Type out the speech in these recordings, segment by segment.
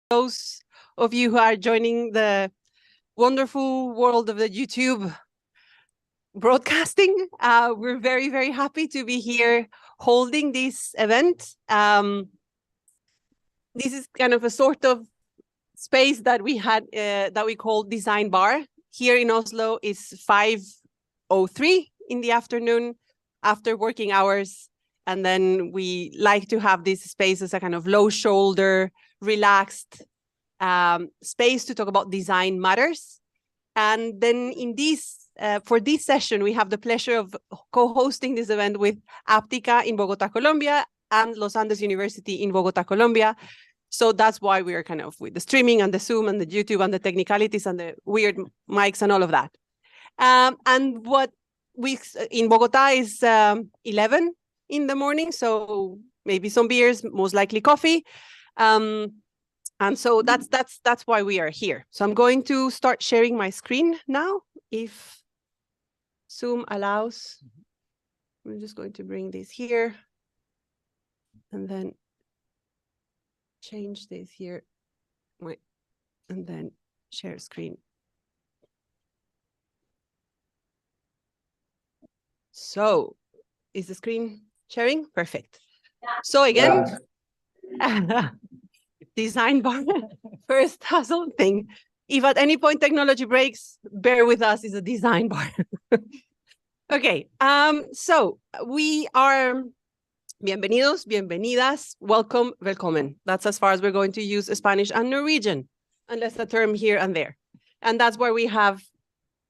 those of you who are joining the wonderful world of the YouTube broadcasting. We're very, very happy to be here holding this event. This is kind of a sort of space that we had that we call Design Bar. Here in Oslo is 5:03 in the afternoon after working hours. And then we like to have this space as a kind of low shoulder, relaxed space to talk about design matters. And then in this, for this session, we have the pleasure of co-hosting this event with Háptica in Bogotá, Colombia, and Los Andes University in Bogotá, Colombia. So that's why we are kind of with the streaming and the Zoom and the YouTube and the technicalities and the weird mics and all of that. And what we in Bogotá is 11 in the morning, so maybe some beers, most likely coffee. And so that's why we are here. So I'm going to start sharing my screen now, if Zoom allows. I'm just going to bring this here and then change this here. Wait, and then share screen. So is the screen sharing? Perfect. So again, Design Bar, first hustle thing. If at any point technology breaks, bear with us, is a Design Bar. Okay, so we are bienvenidos, bienvenidas, welcome, welcome. That's as far as we're going to use Spanish and Norwegian, unless a term here and there. And that's where we have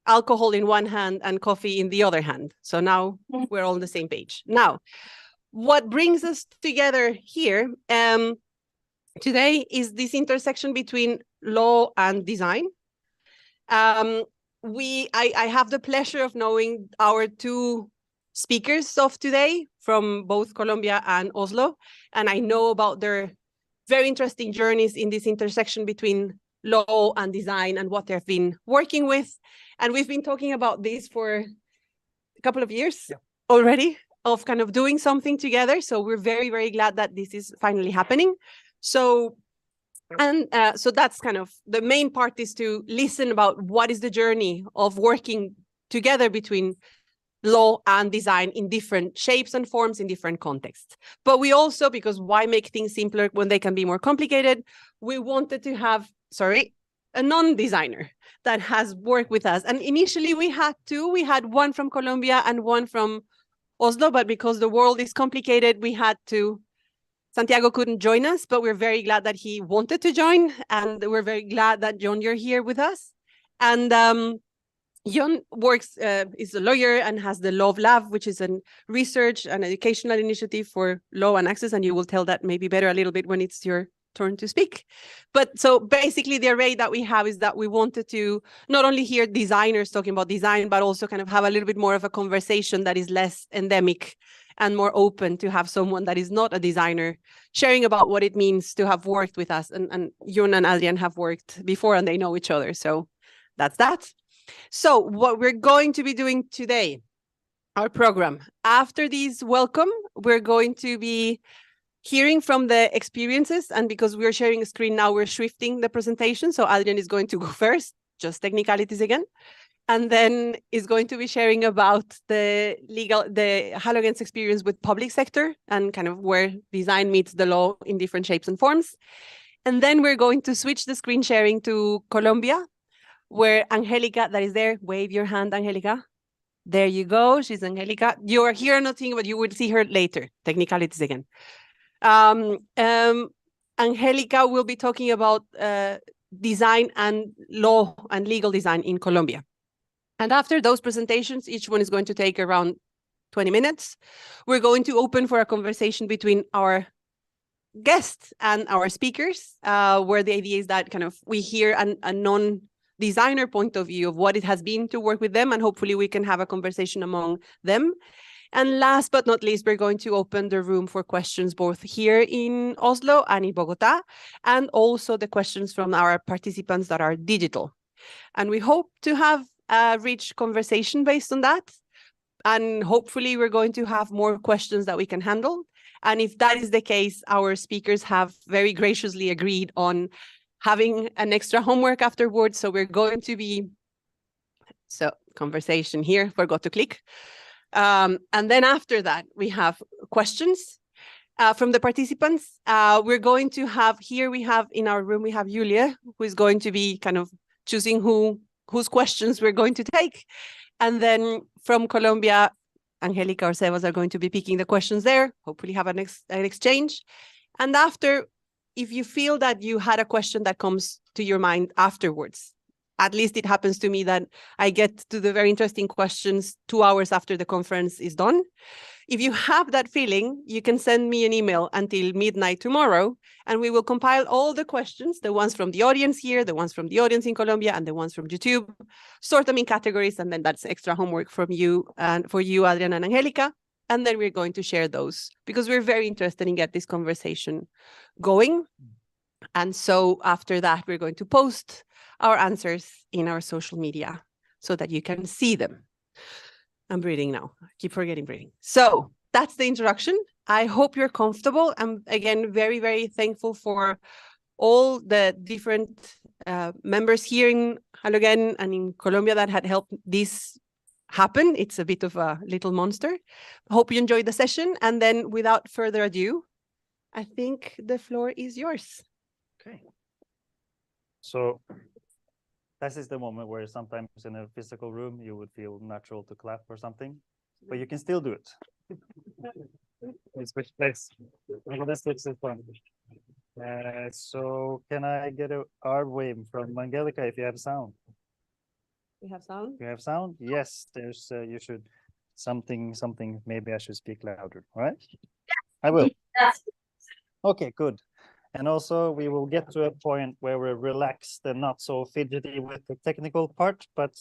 alcohol in one hand and coffee in the other hand. So now we're all on the same page. Now, what brings us together here today is this intersection between law and design. I have the pleasure of knowing our two speakers of today from both Colombia and Oslo, and I know about their very interesting journeys in this intersection between law and design and what they've been working with. And we've been talking about this for a couple of years already, of kind of doing something together. So we're very, very glad that this is finally happening. So, so that's kind of the main part, is to listen about what is the journey of working together between law and design in different shapes and forms in different contexts. But we also, because why make things simpler when they can be more complicated, we wanted to have, a non-designer that has worked with us. And initially we had two. We had one from Colombia and one from Oslo, but because the world is complicated, we had to. Santiago couldn't join us, but we're very glad that he wanted to join. And we're very glad that, John, you're here with us. And John works, is a lawyer and has the Law Lab, which is a research and educational initiative for law and access. And you will tell that maybe better a little bit when it's your turn to speak. But so basically the array that we have is that we wanted to not only hear designers talking about design, but also kind of have a little bit more of a conversation that is less endemic and more open, to have someone that is not a designer sharing about what it means to have worked with us. And Jon and Adrian have worked before and they know each other. So that's that. So what we're going to be doing today, our program, after this welcome, we're going to be hearing from the experiences. And because we're sharing a screen now, we're shifting the presentation. So Adrian is going to go first, just technicalities again. And then is going to be sharing about the Halogen's experience with public sector and kind of where design meets the law in different shapes and forms. And then we're going to switch the screen sharing to Colombia, where Angelica, that is there, wave your hand, Angelica. There you go, she's Angelica. You are here not seeing, but you will see her later. Technicalities again. Angelica will be talking about design and law and legal design in Colombia. And after those presentations, each one is going to take around 20 minutes. We're going to open for a conversation between our guests and our speakers, where the idea is that kind of we hear a non-designer point of view of what it has been to work with them, and hopefully we can have a conversation among them. And last but not least, we're going to open the room for questions both here in Oslo and in Bogotá, and also the questions from our participants that are digital. And we hope to have a rich conversation based on that. And hopefully we're going to have more questions that we can handle. And if that is the case, our speakers have very graciously agreed on having an extra homework afterwards. So we're going to be, so conversation here, forgot to click. And then after that, we have questions from the participants. We're going to have, here we have in our room, we have Julia, who is going to be kind of choosing whose questions we're going to take. And then from Colombia, Angelica or Sebas are going to be picking the questions there, hopefully have an exchange. And after, if you feel that you had a question that comes to your mind afterwards, at least it happens to me that I get to the very interesting questions 2 hours after the conference is done. If you have that feeling, you can send me an email until midnight tomorrow, and we will compile all the questions, the ones from the audience here, the ones from the audience in Colombia, and the ones from YouTube, sort them in categories, and then that's extra homework from you and for you, Adrian and Angelica. And then we're going to share those because we're very interested in get this conversation going. And so after that, we're going to post our answers in our social media so that you can see them. I'm breathing now. I keep forgetting breathing. So that's the introduction. I hope you're comfortable. I'm again very, very thankful for all the different members here in Halogen and in Colombia that had helped this happen. It's a bit of a little monster. I hope you enjoyed the session. And then without further ado, I think the floor is yours. Okay. So this is the moment where sometimes in a physical room, you would feel natural to clap or something, but you can still do it. Let's switch place. Let's switch this one. So can I get a R wave from Angelica if you have sound? We have sound? You have sound? Yes, there's, you should, something, maybe I should speak louder, all right? I will. Yes. Okay, good. And also we will get to a point where we're relaxed and not so fidgety with the technical part, but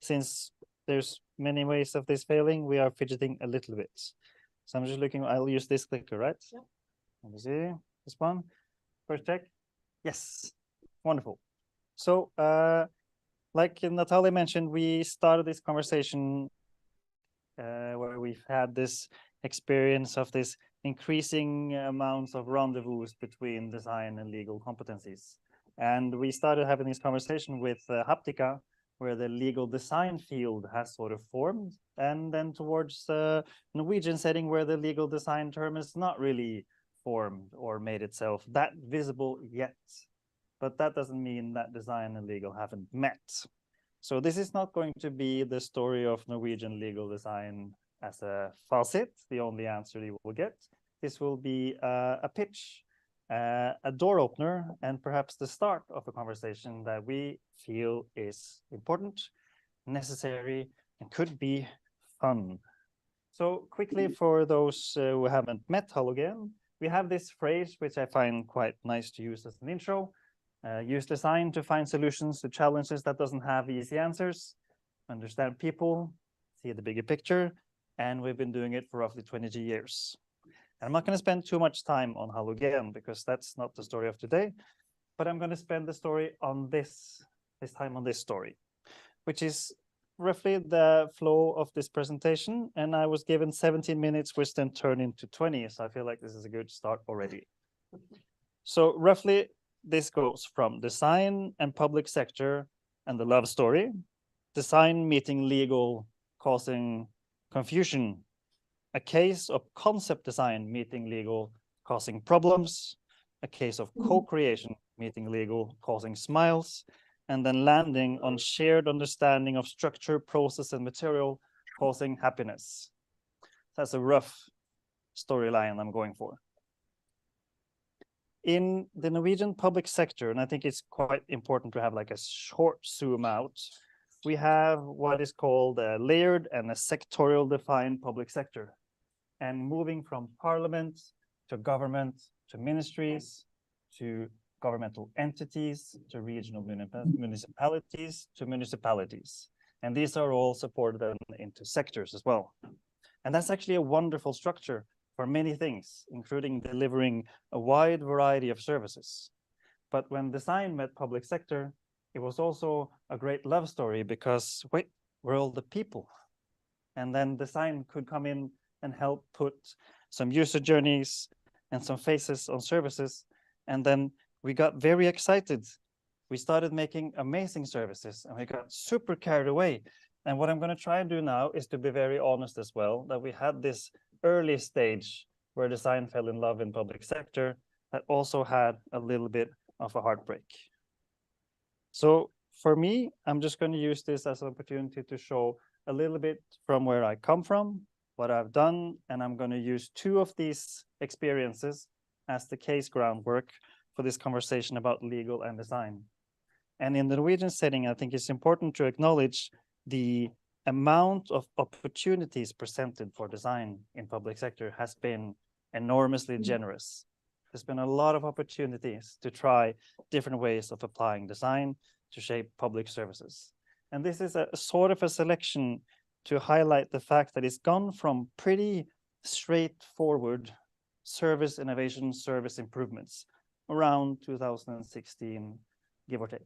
since there's many ways of this failing, we are fidgeting a little bit. So I'm just looking, I'll use this clicker, right? Yeah. Let me see, this one, first check. Yes, wonderful. So like Natalia mentioned, we started this conversation where we've had this experience of this increasing amounts of rendezvous between design and legal competencies. And we started having this conversation with Haptica, where the legal design field has sort of formed, and then towards the Norwegian setting where the legal design term is not really formed or made itself that visible yet. But that doesn't mean that design and legal haven't met. So this is not going to be the story of Norwegian legal design as a facet, the only answer you will get. This will be a pitch, a door opener, and perhaps the start of a conversation that we feel is important, necessary, and could be fun. So quickly, for those who haven't met Halogen, we have this phrase, which I find quite nice to use as an intro. Use design to find solutions to challenges that doesn't have easy answers, understand people, see the bigger picture, and we've been doing it for roughly 22 years. And I'm not going to spend too much time on Halogen because that's not the story of today, but I'm going to spend the story on this time on this story, which is roughly the flow of this presentation. And I was given 17 minutes, which then turned into 20. So I feel like this is a good start already. So roughly, this goes from design and public sector and the love story, design meeting legal causing confusion, a case of concept design meeting legal causing problems, a case of co-creation meeting legal causing smiles, and then landing on shared understanding of structure, process, and material causing happiness. That's a rough storyline I'm going for. In the Norwegian public sector, and I think it's quite important to have like a short zoom out, we have what is called a layered and a sectorial defined public sector. And moving from parliament to government to ministries to governmental entities to regional municipalities to municipalities. And these are all supported into sectors as well. And that's actually a wonderful structure for many things, including delivering a wide variety of services. But when design met public sector, it was also a great love story because, wait, we're all the people. And then design could come in and help put some user journeys and some faces on services. And then we got very excited. We started making amazing services and we got super carried away. And what I'm going to try and do now is to be very honest as well, that we had this early stage where design fell in love in public sector that also had a little bit of a heartbreak. So for me, I'm just going to use this as an opportunity to show a little bit from where I come from, what I've done, and I'm going to use 2 of these experiences as the case groundwork for this conversation about legal and design. And in the Norwegian setting, I think it's important to acknowledge the amount of opportunities presented for design in public sector has been enormously generous. There's been a lot of opportunities to try different ways of applying design to shape public services. And this is a sort of a selection to highlight the fact that it's gone from pretty straightforward service innovation, service improvements around 2016, give or take.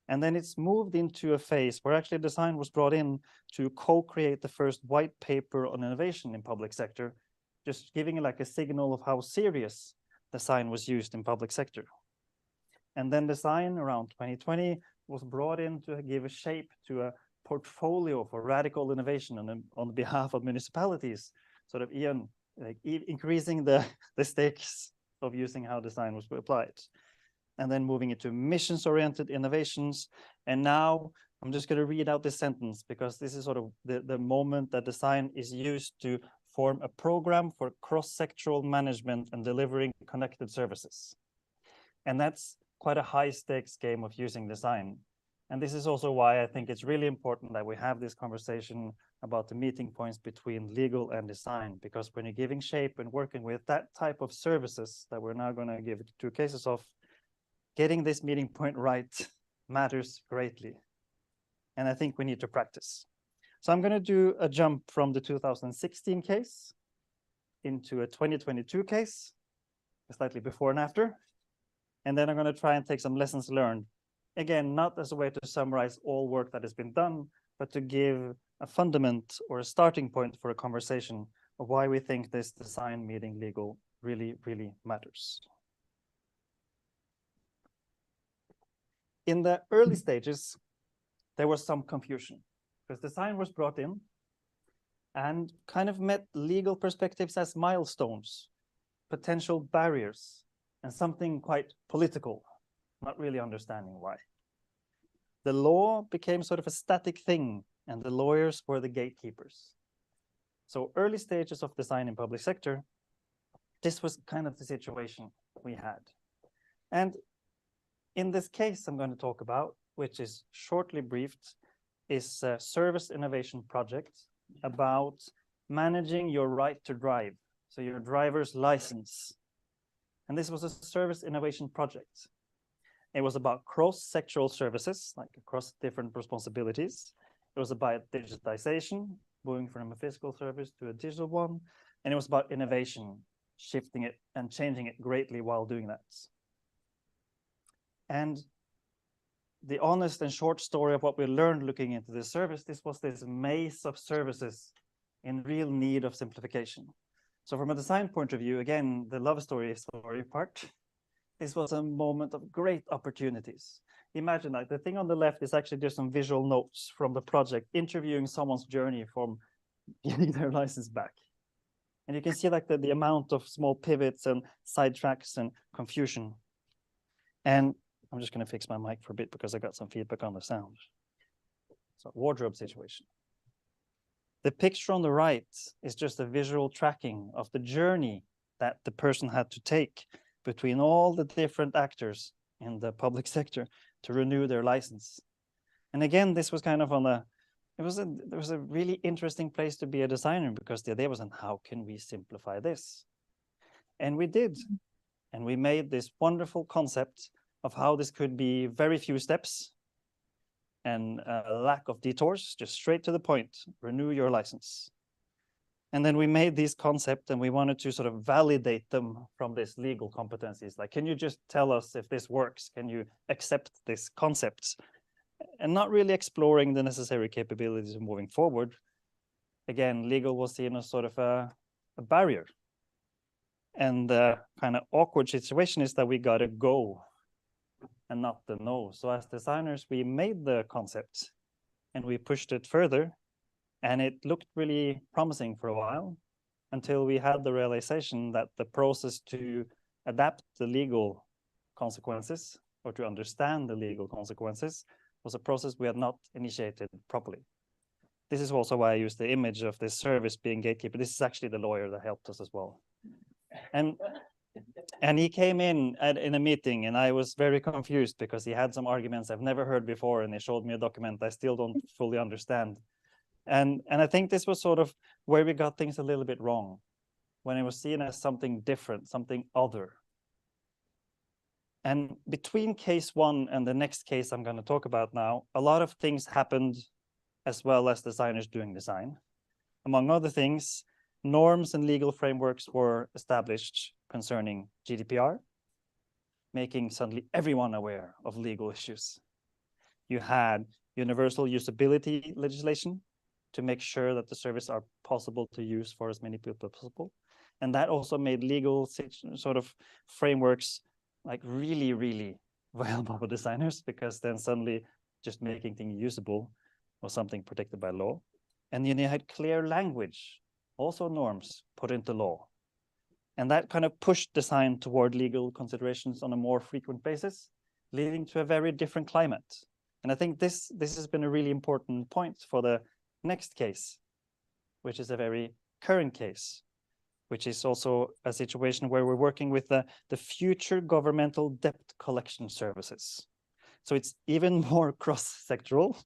And then it's moved into a phase where actually design was brought in to co-create the first white paper on innovation in public sector, just giving like a signal of how serious design was used in public sector. And then design around 2020 was brought in to give a shape to a portfolio for radical innovation on behalf of municipalities, sort of even like increasing the stakes of using how design was applied. And then moving into missions-oriented innovations. And now I'm just going to read out this sentence because this is sort of the moment that design is used to form a program for cross-sectoral management and delivering connected services. And that's quite a high-stakes game of using design. And this is also why I think it's really important that we have this conversation about the meeting points between legal and design, because when you're giving shape and working with that type of services that we're now going to give 2 cases of, getting this meeting point right matters greatly. And I think we need to practice. So I'm going to do a jump from the 2016 case into a 2022 case, slightly before and after. And then I'm going to try and take some lessons learned. Again, not as a way to summarize all work that has been done, but to give a fundament or a starting point for a conversation of why we think this design meeting legal really, really matters. In the early stages, there was some confusion because design was brought in and kind of met legal perspectives as milestones, potential barriers, and something quite political, not really understanding why. The law became sort of a static thing, and the lawyers were the gatekeepers. So early stages of design in public sector, this was kind of the situation we had. And in this case I'm going to talk about, which is shortly briefed, is a service innovation project about managing your right to drive, so your driver's license. And this was a service innovation project. It was about cross-sectoral services, like across different responsibilities. It was about digitization, moving from a physical service to a digital one. And it was about innovation, shifting it and changing it greatly while doing that. And the honest and short story of what we learned looking into this service, this was this maze of services in real need of simplification. So from a design point of view, again, the love story part, this was a moment of great opportunities. Imagine like the thing on the left is actually just some visual notes from the project, interviewing someone's journey from getting their license back. And you can see like the amount of small pivots and sidetracks and confusion. And I'm just going to fix my mic for a bit because I got some feedback on the sound. So wardrobe situation. The picture on the right is just a visual tracking of the journey that the person had to take between all the different actors in the public sector to renew their license. And again, this was kind of on a, there was a really interesting place to be a designer, because the idea was on how can we simplify this? And we did. And we made this wonderful concept of how this could be very few steps and a lack of detours, just straight to the point, renew your license. And then we made these concepts and we wanted to sort of validate them from this legal competencies. Like, can you just tell us if this works? Can you accept this concept? And not really exploring the necessary capabilities of moving forward. Again, legal was seen as sort of a barrier. And the kind of awkward situation is that we got to go and not the no. So as designers, we made the concept and we pushed it further, and it looked really promising for a while until we had the realization that the process to adapt the legal consequences or to understand the legal consequences was a process we had not initiated properly. This is also why I use the image of this service being gatekeeper. This is actually the lawyer that helped us as well. And he came in a meeting, and I was very confused because he had some arguments I've never heard before, and he showed me a document I still don't fully understand. And I think this was sort of where we got things a little bit wrong, when it was seen as something different, something other. And between case one and the next case I'm going to talk about now, a lot of things happened as well as designers doing design. Among other things, norms and legal frameworks were established concerning GDPR, making suddenly everyone aware of legal issues. You had universal usability legislation to make sure that the services are possible to use for as many people as possible. And that also made legal sort of frameworks like really, really valuable for designers, because then suddenly just making things usable was something protected by law. And then you had clear language, also norms put into law. And that kind of pushed design toward legal considerations on a more frequent basis, leading to a very different climate. And I think this has been a really important point for the next case, which is a very current case, which is also a situation where we're working with the future governmental debt collection services. So it's even more cross-sectoral,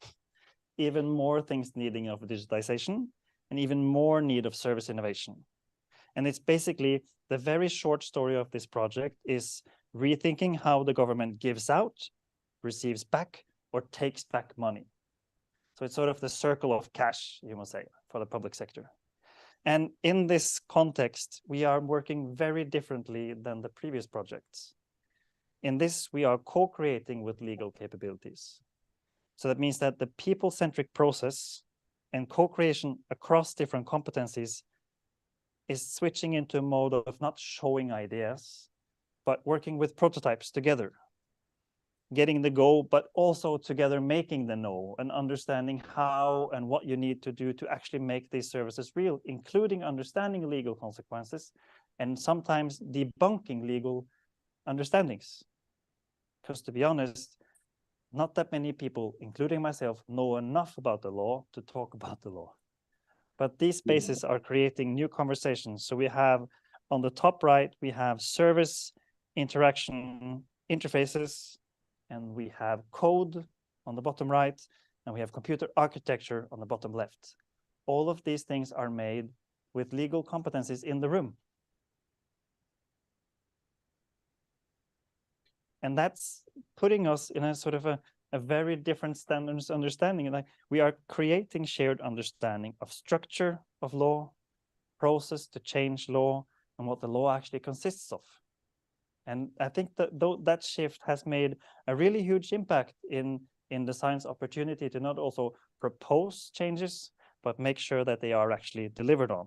even more things needing of digitization, and even more need of service innovation. And it's basically the very short story of this project is rethinking how the government gives out, receives back, or takes back money. So it's sort of the circle of cash, you must say, for the public sector. And in this context, we are working very differently than the previous projects. In this, we are co-creating with legal capabilities. So that means that the people-centric process and co-creation across different competencies is switching into a mode of not showing ideas, but working with prototypes together, getting the go, but also together making the no, and understanding how and what you need to do to actually make these services real, including understanding legal consequences and sometimes debunking legal understandings. Because to be honest, not that many people, including myself, know enough about the law to talk about the law. But these spaces are creating new conversations. So we have on the top right, we have service interaction interfaces, and we have code on the bottom right, and we have computer architecture on the bottom left. All of these things are made with legal competencies in the room. And that's putting us in a sort of a very different standards understanding. Like we are creating shared understanding of structure of law, process to change law, and what the law actually consists of. And I think that that shift has made a really huge impact in design's opportunity to not also propose changes, but make sure that they are actually delivered on.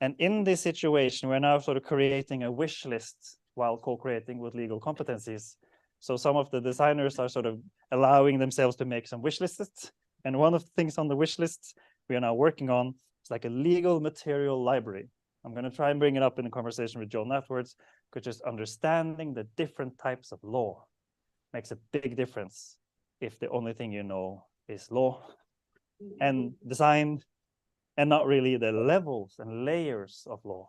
And in this situation, we're now sort of creating a wish list while co-creating with legal competencies. So some of the designers are sort of allowing themselves to make some wish lists. And one of the things on the wish lists we are now working on is like a legal material library. I'm going to try and bring it up in a conversation with John afterwards, because just understanding the different types of law makes a big difference if the only thing you know is law and design, and not really the levels and layers of law.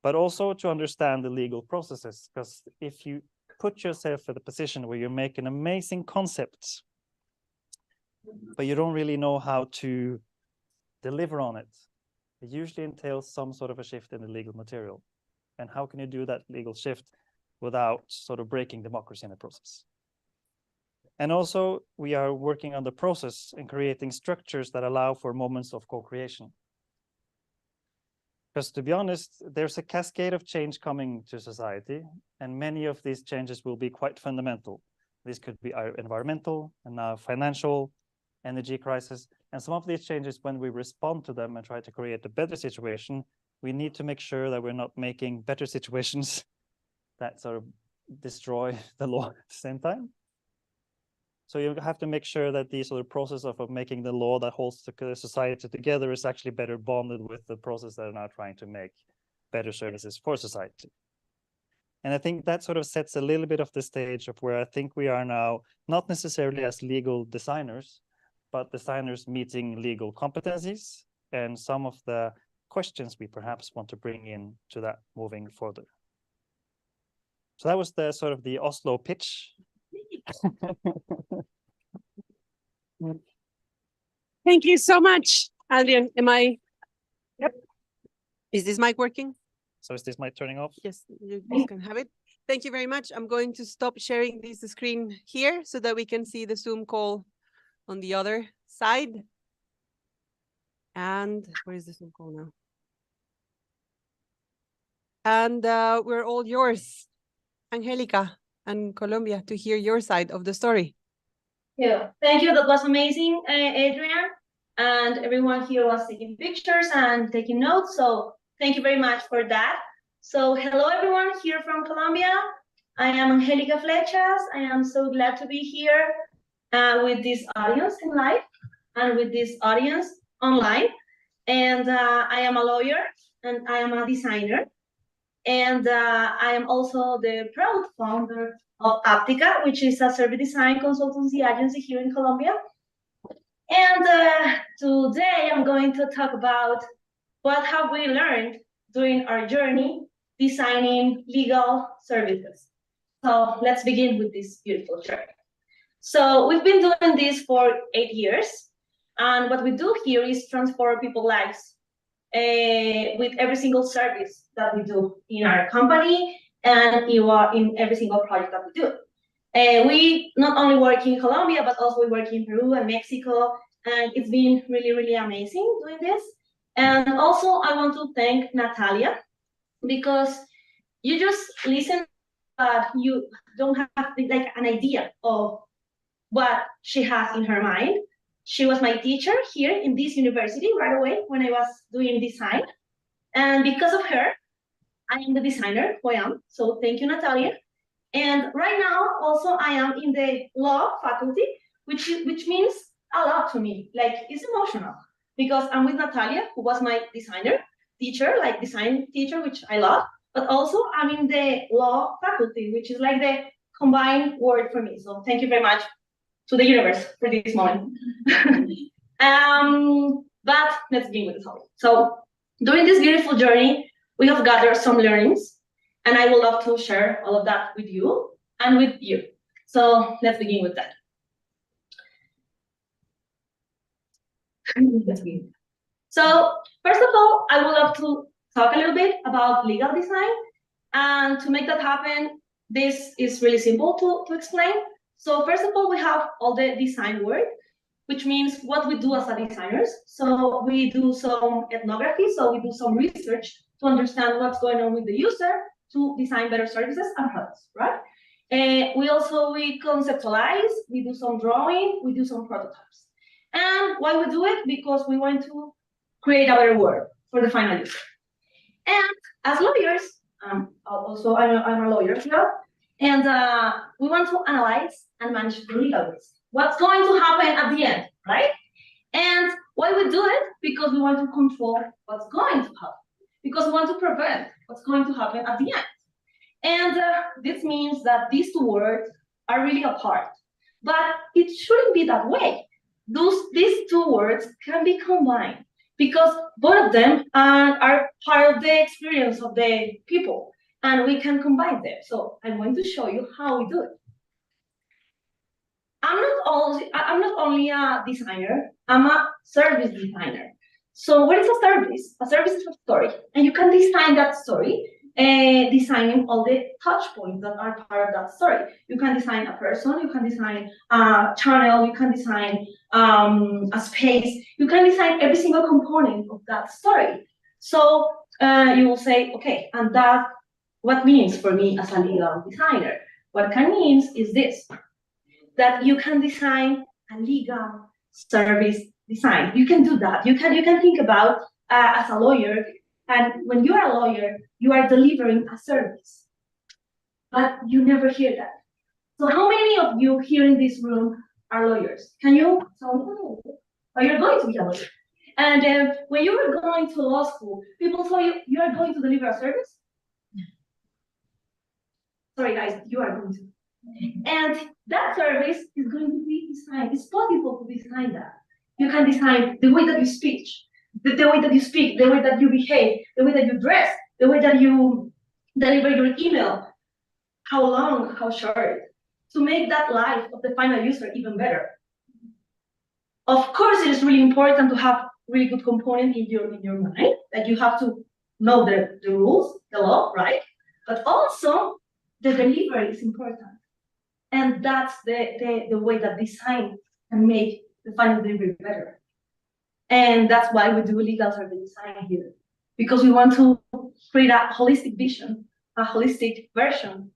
But also to understand the legal processes, because if you put yourself in a position where you make an amazing concept, but you don't really know how to deliver on it, it usually entails some sort of a shift in the legal material. And how can you do that legal shift without sort of breaking democracy in the process? And also, we are working on the process and creating structures that allow for moments of co-creation. Because to be honest, there's a cascade of change coming to society, and many of these changes will be quite fundamental. This could be environmental and now financial, energy crisis. And some of these changes, when we respond to them and try to create a better situation, we need to make sure that we're not making better situations that sort of destroy the law at the same time. So you have to make sure that the sort of process of making the law that holds the society together is actually better bonded with the process that are now trying to make better services for society. And I think that sort of sets a little bit of the stage of where I think we are now, not necessarily as legal designers, but designers meeting legal competencies and some of the questions we perhaps want to bring in to that moving further. So that was the sort of the Oslo pitch. Thank you so much, Adrian. Yep. Is this mic working? So is this mic turning off? Yes, you can have it. Thank you very much. I'm going to stop sharing this screen here so that we can see the Zoom call on the other side. And where is the Zoom call now? And we're all yours, Angelica and Colombia, to hear your side of the story. Yeah, thank you. That was amazing, Adrian. And everyone here was taking pictures and taking notes. So thank you very much for that. So hello, everyone here from Colombia. I am Angelica Flechas. I am so glad to be here with this audience in live and with this audience online. And I am a lawyer and I am a designer. And I am also the proud founder of Háptica, which is a service design consultancy agency here in Colombia. And today I'm going to talk about what have we learned during our journey designing legal services. So let's begin with this beautiful journey. So we've been doing this for 8 years. And what we do here is transform people's lives with every single service that we do in our company and in every single project that we do. We not only work in Colombia, but also we work in Peru and Mexico, and it's been really, really amazing doing this. And also I want to thank Natalia, because you just listen, but you don't have like an idea of what she has in her mind. She was my teacher here in this university right away when I was doing design. And because of her, I am the designer who I am. So thank you, Natalia. And right now, also, I am in the law faculty, which means a lot to me. Like, it's emotional because I'm with Natalia, who was my designer teacher, like design teacher, which I love. But also, I'm in the law faculty, which is like the combined word for me. So thank you very much to the universe for this moment. But let's begin with the topic. So during this beautiful journey, we have gathered some learnings, and I would love to share all of that with you and with you. So let's begin with that. Let's begin. So first of all, I would love to talk a little bit about legal design. And to make that happen, this is really simple to explain. So first of all, we have all the design work, which means what we do as a designers. So we do some ethnography, so we do some research to understand what's going on with the user to design better services and products, right? We conceptualize, we do some drawing, we do some prototypes. And why we do it? Because we want to create a better world for the final user. And as lawyers, also I'm a lawyer here, and we want to analyze and manage the legal risk. What's going to happen at the end, right? And why we do it? Because we want to control what's going to happen. Because we want to prevent what's going to happen at the end. And this means that these two words are really apart. But it shouldn't be that way. These two words can be combined because both of them are part of the experience of the people. And we can combine them. So I'm going to show you how we do it. I'm not only a designer, I'm a service designer. So what is a service? A service is a story, and you can design that story, designing all the touch points that are part of that story. You can design a person, you can design a channel, you can design a space, you can design every single component of that story. So you will say, okay, and that what means for me as a legal designer? What can means is this, that you can design a legal service design. You can do that. You can think about as a lawyer, and when you are a lawyer, you are delivering a service. but you never hear that. So how many of you here in this room are lawyers? Can you tell me? Or you're going to be a lawyer? And when you were going to law school, people told you you are going to deliver a service. Sorry, guys, you are going to. And that service is going to be designed. It's possible to design that. You can design the way that you speak, the way that you speak, the way that you behave, the way that you dress, the way that you deliver your email, how long, how short, to make that life of the final user even better. Of course, it is really important to have really good component in your mind, that you have to know the rules, the law, right? But also the delivery is important. And that's the way that design can make the final delivery better. And that's why we do legal service design here, because we want to create a holistic vision, a holistic version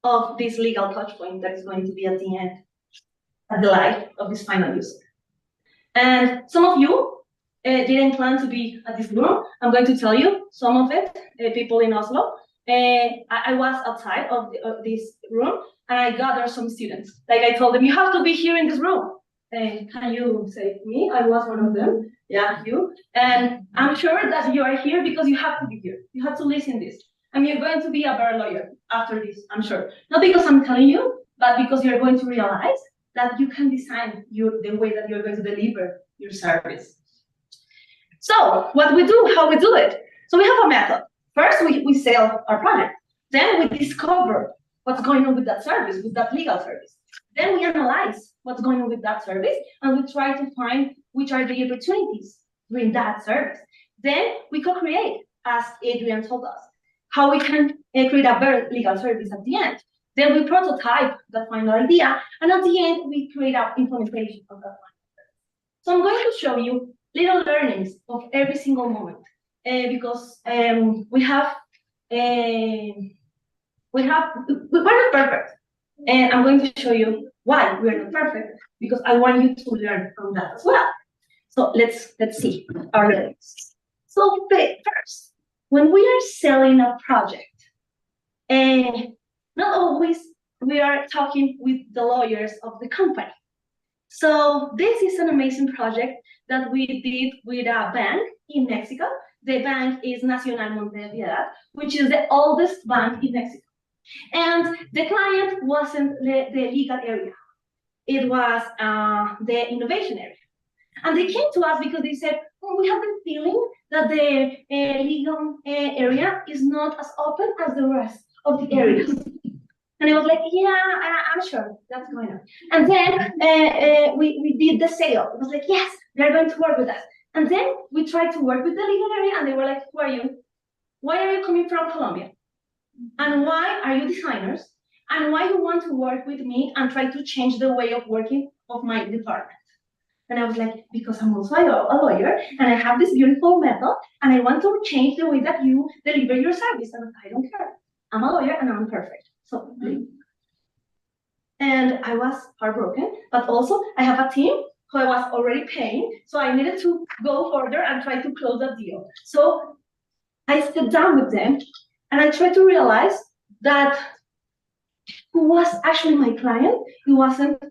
of this legal touchpoint that is going to be at the end, at the life of this final user. And some of you didn't plan to be at this room. I'm going to tell you some of it, people in Oslo. I was outside of this room, and I gathered some students. Like I told them, you have to be here in this room. Can you say me? I was one of them. Yeah, you. And I'm sure that you are here because you have to be here. You have to listen to this. And you're going to be a better lawyer after this, I'm sure. Not because I'm telling you, but because you're going to realize that you can design the way that you're going to deliver your service. So what we do, how we do it. So we have a method. First, we sell our product. Then we discover what's going on with that service, with that legal service. Then we analyze what's going on with that service, and we try to find which are the opportunities during that service. Then we co-create, as Adrian told us, how we can create a better legal service at the end. Then we prototype the final idea, and at the end, we create an implementation of that final service. So I'm going to show you little learnings of every single moment, because we're not perfect. And I'm going to show you why we're not perfect, because I want you to learn from that as well. So let's see our learnings. So first, when we are selling a project, not always we are talking with the lawyers of the company. So this is an amazing project that we did with a bank in Mexico. The bank is Nacional Montevideo, which is the oldest bank in Mexico. And the client wasn't the legal area. It was the innovation area. And they came to us because they said, oh, we have the feeling that the legal area is not as open as the rest of the areas. And I was like, yeah, I'm sure that's going on. And then we did the sale. It was like, yes, they're going to work with us. And then we tried to work with the legal area, and they were like, who are you? Why are you coming from Colombia? And why are you designers? And why you want to work with me and try to change the way of working of my department? And I was like, because I'm also a lawyer, and I have this beautiful method, and I want to change the way that you deliver your service. And I don't care. I'm a lawyer, and I'm perfect. So, and I was heartbroken, but also I have a team who I was already paying, so I needed to go further and try to close that deal. So I sat down with them, and I tried to realize that who was actually my client. It wasn't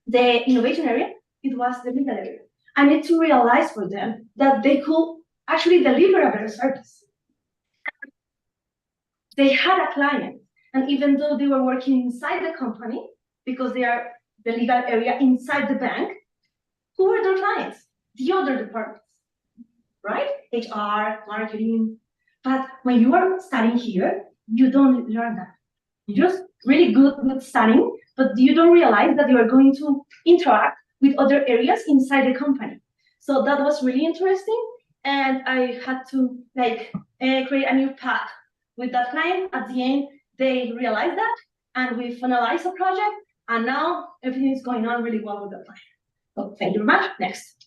the innovation area, it was the legal area. I need to realize for them that they could actually deliver a better service. They had a client, and even though they were working inside the company, because they are the legal area inside the bank, who were their clients? The other departments, right? HR, marketing. But when you are studying here, you don't learn that. You're just really good with studying, but you don't realize that you are going to interact with other areas inside the company. So that was really interesting, and I had to create a new path with that client. At the end, they realized that, and we finalized the project, and now everything is going on really well with the client. So thank you very much. Next.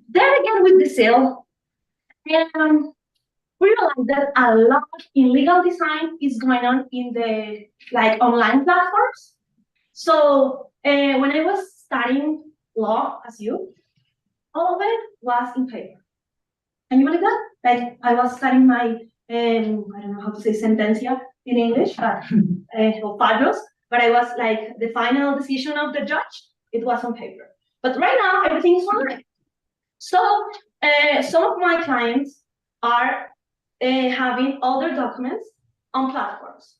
Then again with the sale, and we realized that a lot in legal design is going on in the online platforms. So when I was studying law as you, all of it was in paper. And you believe that? Like I was studying my I don't know how to say sentencia, in English, but padros. But I was like the final decision of the judge. It was on paper. But right now everything is online. So some of my clients are having other documents on platforms.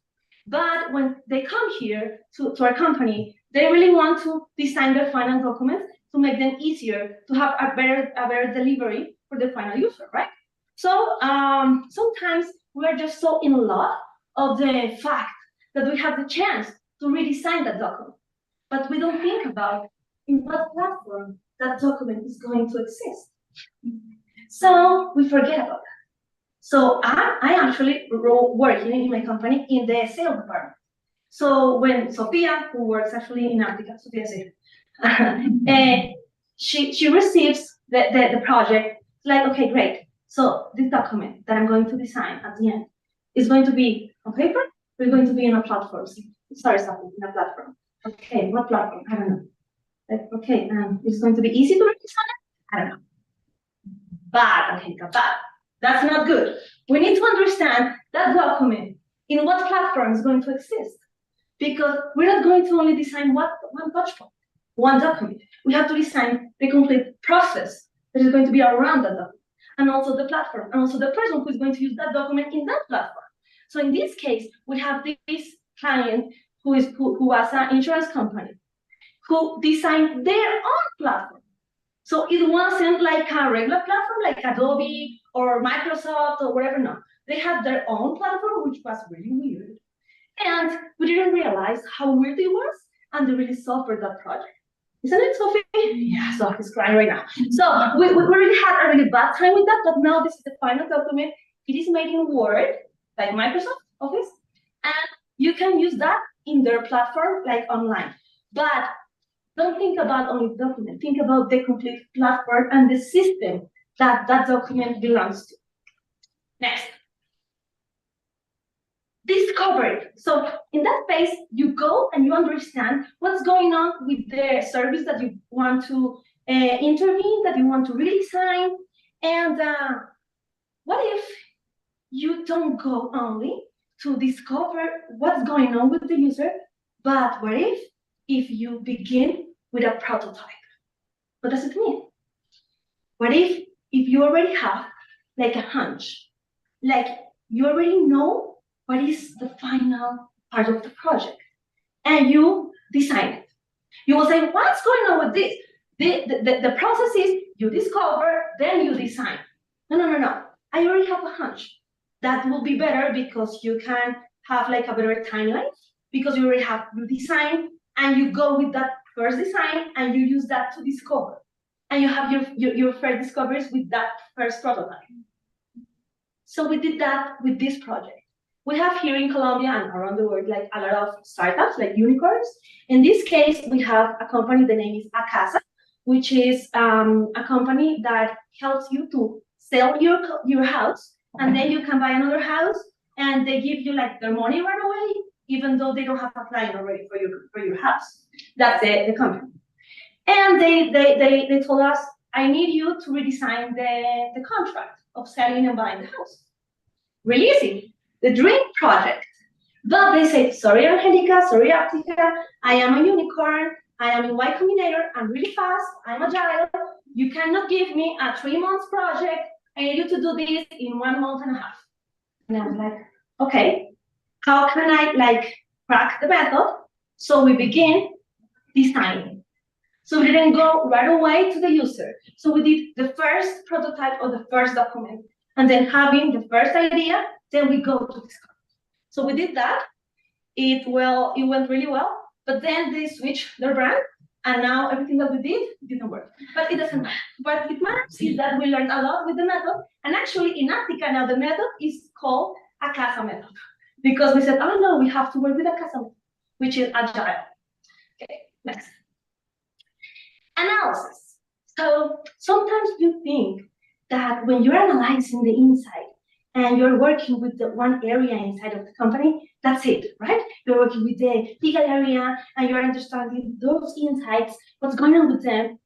But when they come here to our company, they really want to design their final documents to make them easier, to have a better delivery for the final user, right? So sometimes we're just so in love of the fact that we have the chance to redesign that document, but we don't think about in what platform that document is going to exist. So we forget about that. So I actually working in my company in the sales department. So when Sophia, who works actually in Háptica, Sophia said, she receives the project, like, okay, great. So this document that I'm going to design at the end is going to be on paper, we're going to be in a platform. Sorry, something in a platform. Okay, what platform? I don't know. Like, okay, it's going to be easy to redesign it? I don't know. Bad, Angelica, bad. That's not good. We need to understand that document in what platform is going to exist. Because we're not going to only design one touch point, one document. We have to design the complete process that is going to be around that document, and also the platform, and also the person who is going to use that document in that platform. So in this case, we have this client who was an insurance company who designed their own platform. So it wasn't like a regular platform like Adobe or Microsoft or whatever. No, they had their own platform, which was really weird. And we didn't realize how weird it was, and they really suffered that project. Isn't it, Sophie? Yeah, Sophie's crying right now. So we really had a really bad time with that, but now this is the final document. It is made in Word, like Microsoft Office, and you can use that in their platform, like online. But don't think about only the document. Think about the complete platform and the system that that document belongs to. Next. Discovery. So in that phase, you go and you understand what's going on with the service that you want to intervene, that you want to redesign. And what if you don't go only to discover what's going on with the user, but what if you begin with a prototype? What does it mean? What if you already have like a hunch, like you already know what is the final part of the project, and you design it? You will say, what's going on with this? The process is you discover, then you design. No. I already have a hunch. That will be better because you can have like a better timeline, because you already have your design, and you go with that first design and you use that to discover. And you have your first discoveries with that first prototype. So we did that with this project. We have here in Colombia and around the world like a lot of startups, like unicorns. In this case, we have a company, the name is Acasa, which is a company that helps you to sell your house, and then you can buy another house, and they give you like their money right away, even though they don't have a client already for your house. That's the company. And they told us, I need you to redesign the contract of selling and buying the house. Really easy. The dream project. But they said, sorry, Angelica, sorry, Háptica, I am a unicorn, I am in Y Combinator, I'm really fast, I'm agile, you cannot give me a 3-month project, I need you to do this in 1.5 months. And I was like, okay, how can I like crack the method? So we begin designing. So we didn't go right away to the user. So we did the first prototype or the first document, and then having the first idea, then we go to discover. So we did that. It went really well, but then they switched their brand, and now everything that we did didn't work. But it doesn't matter. What it matters is that we learned a lot with the method, and actually in Háptica now the method is called a Casa method, because we said, oh no, we have to work with a Casa method, which is agile. Okay, next. Analysis. So sometimes you think that when you're analyzing the inside and you're working with the one area inside of the company, that's it, right? You're working with the legal area and you're understanding those insights, what's going on with them.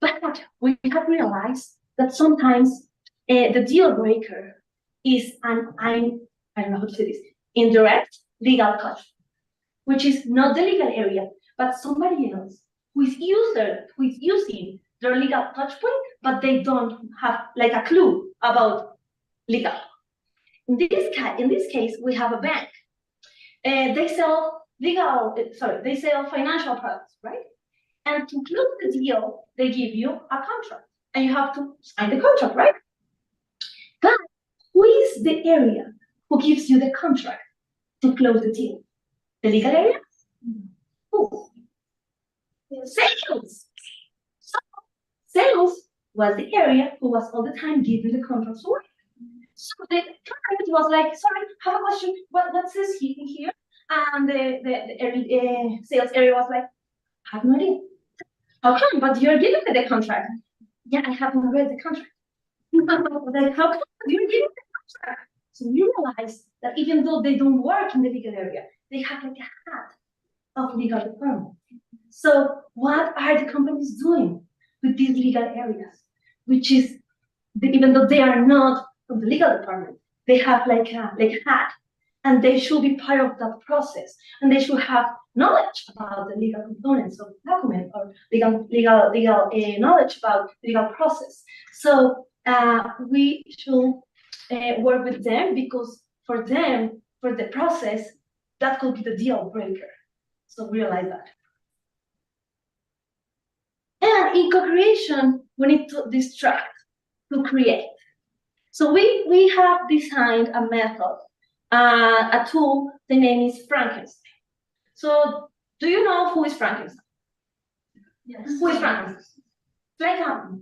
But we have realized that sometimes the deal breaker is I don't know how to say this, indirect legal touch, which is not the legal area, but somebody else who is using their legal touch point, but they don't have like a clue about legal. In this case, we have a bank. They sell financial products, right? And to close the deal, they give you a contract, and you have to sign the contract, right? But who is the area who gives you the contract to close the deal? The legal area? Who? Sales. So sales was the area who was all the time giving the contracts away. So the client was like, sorry, I have a question. What says here? And the sales area was like, I have no idea. How come? But you're giving me the contract. Yeah, I haven't read the contract. Like, how come you're giving the contract? So you realize that even though they don't work in the legal area, they have like a hat of legal department. So what are the companies doing with these legal areas? Which is, even though they are not from the legal department, they have like a hat, and they should be part of that process, and they should have knowledge about the legal components of the document, or legal knowledge about the legal process. So we should work with them, because for them, for the process, that could be the deal breaker. So realize that. And in co-creation, we need to distract, to create. So we have designed a method, a tool. The name is Frankenstein. So do you know who is Frankenstein? Yes. Who is Frankenstein? Like a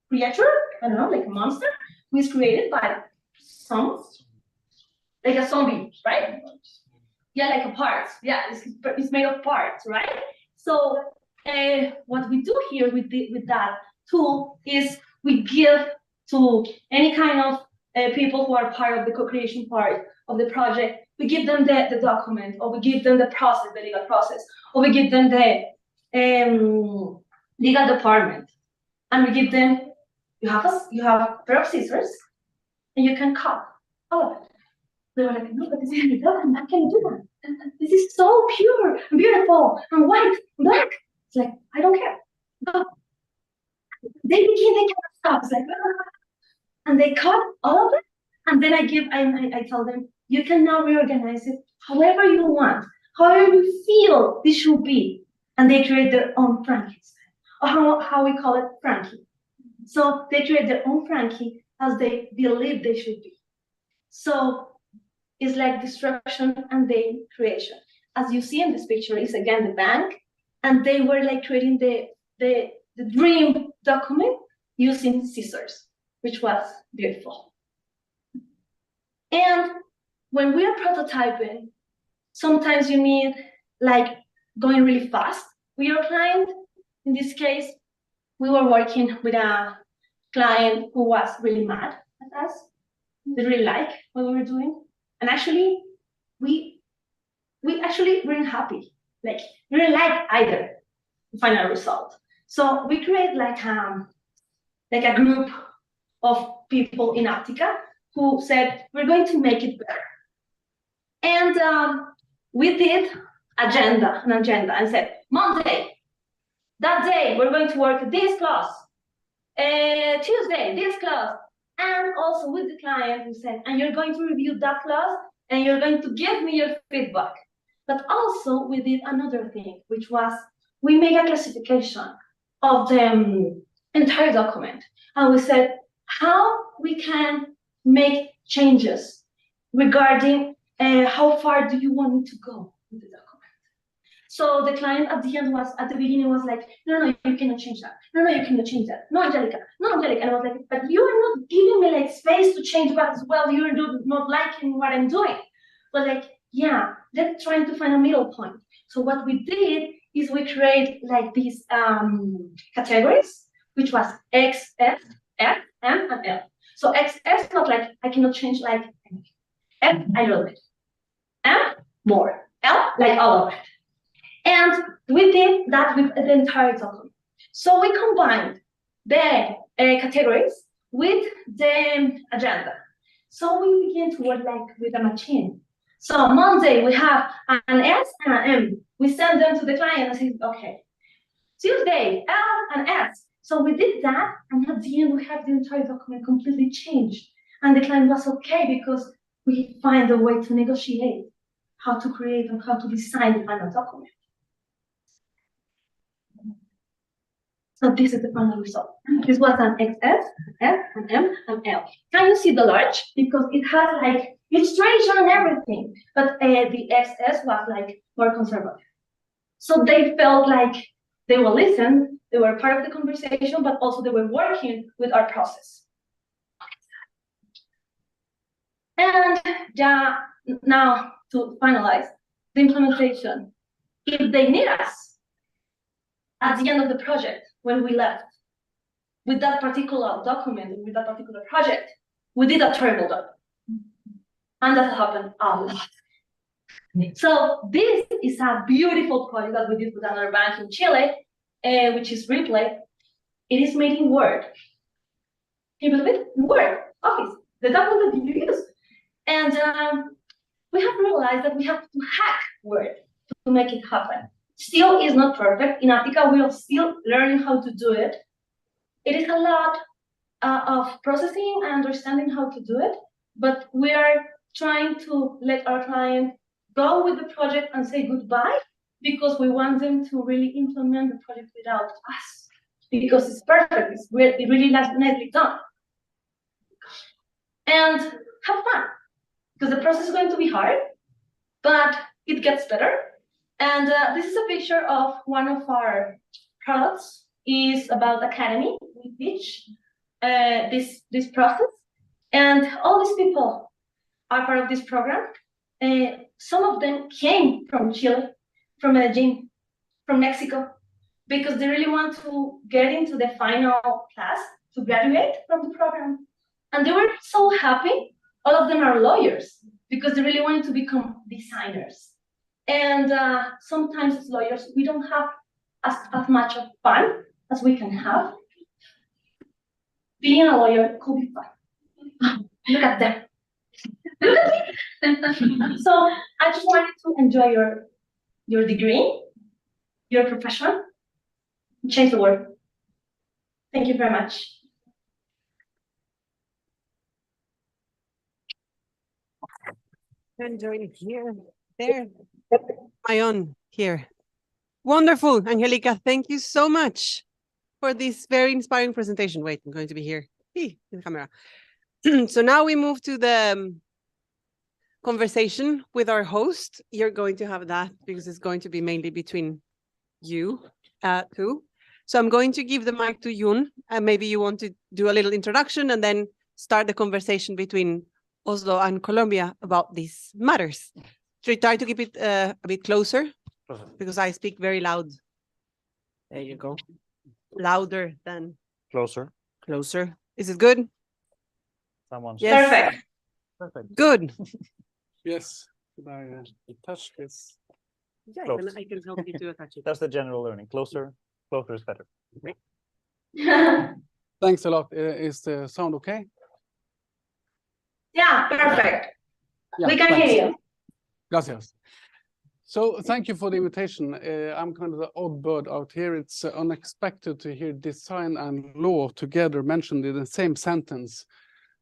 creature, I don't know, like a monster, who is created by some, like a zombie, right? Yeah, like a parts. Yeah, it's made of parts, right? So what we do here with that tool is we give to any kind of people who are part of the co-creation part of the project, we give them the document, or we give them the process, the legal process, or we give them the legal department, and we give them, you have a pair of scissors, and you can cut all of it. They were like, no, but this is legal, and I can do that. And this is so pure and beautiful and white and black. It's like, I don't care. Go. They begin, they can't stop. It's like, and they cut all of it, and then I tell them, you can now reorganize it however you want, however you feel this should be. And they create their own Frankenstein, or how we call it, Frankie. So they create their own Frankie as they believe they should be. So it's like destruction and then creation. As you see in this picture, is again the bank, and they were like creating the dream document using scissors, which was beautiful. And when we are prototyping, sometimes you need like going really fast with your client. In this case, we were working with a client who was really mad at us. They really like what we were doing. And actually, we actually weren't happy. Like, we didn't like either the final result. So we create like a group of people in Háptica who said, we're going to make it better. And we did an agenda, and said, Monday, that day, we're going to work this class. Tuesday, this class. And also with the client, we said, and you're going to review that class, and you're going to give me your feedback. But also we did another thing, which was we made a classification of the entire document. And we said how we can make changes regarding how far do you want me to go with the document. So the client at the beginning was like, no, you cannot change that. No, you cannot change that. No, Angelica. And I was like, but you are not giving me like space to change what as well. You're not liking what I'm doing. But like, yeah, let's try to find a middle point. So what we did is we create like these categories, which was X, F, M, and L. So X, F, not like I cannot change like anything. F, I love it. M, more. L, like all of it. And we did that with the entire document. So we combined the categories with the agenda. So we began to work like with a machine. So Monday we have an S and an M. We send them to the client and say, okay. Tuesday, L and S. So we did that, and at the end we have the entire document completely changed. And the client was okay because we find a way to negotiate how to create and how to design the final document. So this is the final result. This was an XS, an S, an M, and L. Can you see the large? Because it has like illustration and everything, but the XS was like more conservative. So they felt like they will listen, they were part of the conversation, but also they were working with our process. And now to finalize the implementation, if they need us at the end of the project, when we left, with that particular document, with that particular project, we did a terrible job. And that happened a lot. So this is a beautiful project that we did with another bank in Chile, which is Replay. It is made in Word. Can you believe it? Word, Office, the document that you use. And we have realized that we have to hack Word to make it happen. Still is not perfect. In Háptica, we are still learning how to do it. It is a lot of processing and understanding how to do it, but we are trying to let our client go with the project and say goodbye, because we want them to really implement the project without us, because it's perfect, it's really nicely done. And have fun, because the process is going to be hard, but it gets better. And this is a picture of one of our products. Is about Academy. We teach this process, and all these people are part of this program. Some of them came from Chile, from Medellin, from Mexico, because they really want to get into the final class to graduate from the program. And they were so happy. All of them are lawyers because they really wanted to become designers. And sometimes as lawyers, we don't have as much of fun as we can have. Being a lawyer could be fun. Look at them. Look at me. So I just wanted to enjoy your degree, your profession, and change the world. Thank you very much. And join here, there, my own here. Wonderful, Angelica. Thank you so much for this very inspiring presentation. Wait, I'm going to be here. In the camera. So now we move to the conversation with our host. You're going to have that because it's going to be mainly between you two. So I'm going to give the mic to Yun, and maybe you want to do a little introduction and then start the conversation between Oslo and Colombia about these matters. Should we try to keep it a bit closer? Because I speak very loud. There you go. Louder than... Closer. Closer. Is it good? Someone. Yes. Perfect. Perfect. Good. Yes. Could I touch this? Yeah, Close. I can help you to attach it. That's the general learning. Closer is better. Thanks a lot. Is the sound okay? Yeah, perfect. Yeah, We can thanks. hear you. Gracias. So thank you for the invitation. I'm kind of the odd bird out here. It's unexpected to hear design and law together mentioned in the same sentence.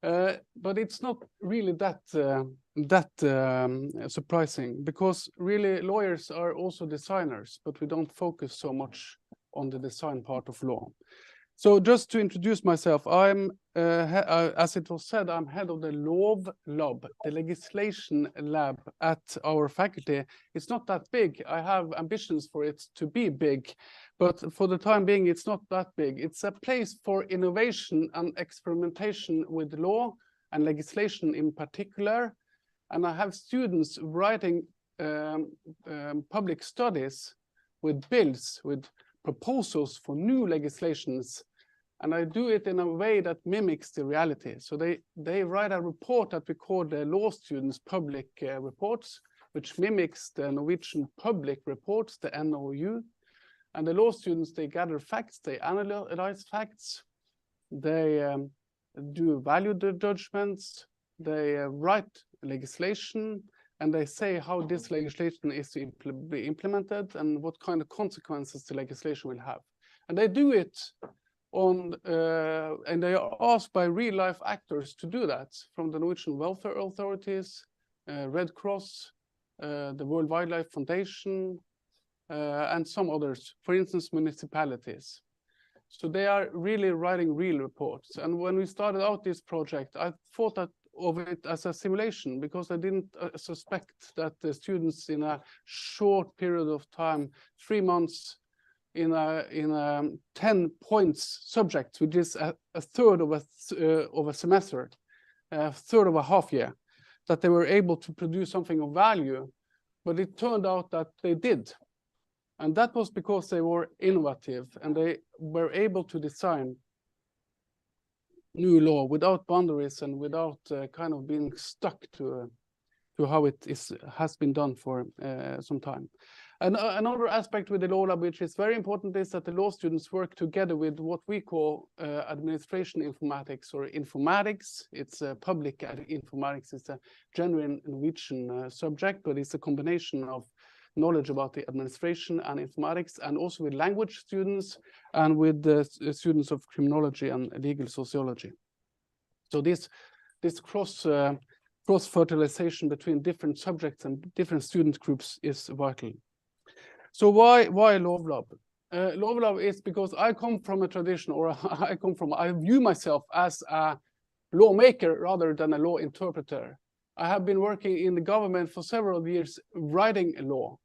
But it's not really that surprising, because really lawyers are also designers, but we don't focus so much on the design part of law. So just to introduce myself, I'm, as it was said, I'm head of the Law Lab, the legislation lab at our faculty. It's not that big. I have ambitions for it to be big, but for the time being, it's not that big. It's a place for innovation and experimentation with law and legislation in particular. And I have students writing public studies with bills, with proposals for new legislations, and I do it in a way that mimics the reality. So they write a report that we call the law students' public reports, which mimics the Norwegian public reports, the NOU. And the law students, they gather facts, they analyze facts, they do value the judgments, they write legislation, and they say how this legislation is to be implemented and what kind of consequences the legislation will have. And they do it on, and they are asked by real-life actors to do that, from the Norwegian welfare authorities, Red Cross, the World Wildlife Foundation, and some others, for instance, municipalities. So they are really writing real reports. And when we started out this project, I thought of it as a simulation, because I didn't suspect that the students in a short period of time, 3 months, in a 10 points subject, which is a third of a semester, a third of a half year, that they were able to produce something of value. But it turned out that they did. And that was because they were innovative and they were able to design new law without boundaries and without kind of being stuck to how it has been done for some time. And another aspect with the law lab, which is very important, is that the law students work together with what we call administration informatics or informatics. It's public informatics. It's a genuine Norwegian subject, but it's a combination of knowledge about the administration and informatics, and also with language students and with the students of criminology and legal sociology. So this cross-fertilization between different subjects and different student groups is vital. So why Law Lab? Law Lab is because I come from a tradition, or I view myself as a lawmaker rather than a law interpreter. I have been working in the government for several years, writing a law,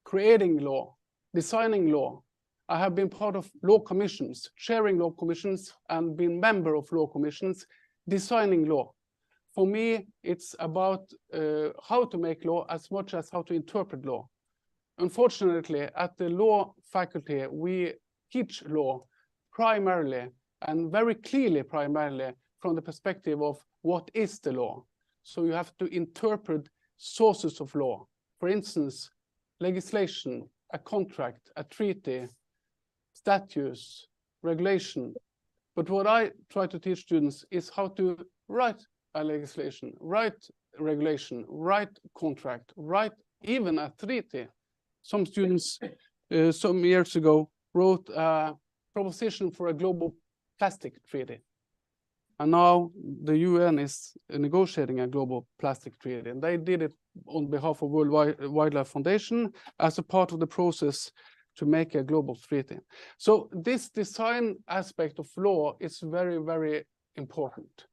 creating law, designing law. I have been part of law commissions, chairing law commissions, and been member of law commissions, designing law. For me, it's about how to make law as much as how to interpret law. Unfortunately, at the law faculty, we teach law primarily, and very clearly primarily, from the perspective of what is the law. So you have to interpret sources of law. For instance, legislation, a contract, a treaty, statutes, regulation. But what I try to teach students is how to write a legislation, write regulation, write contract, write even a treaty. Some students some years ago wrote a proposition for a global plastic treaty. And now the UN is negotiating a global plastic treaty, and they did it on behalf of World Wildlife Foundation as a part of the process to make a global treaty. So this design aspect of law is very, very important.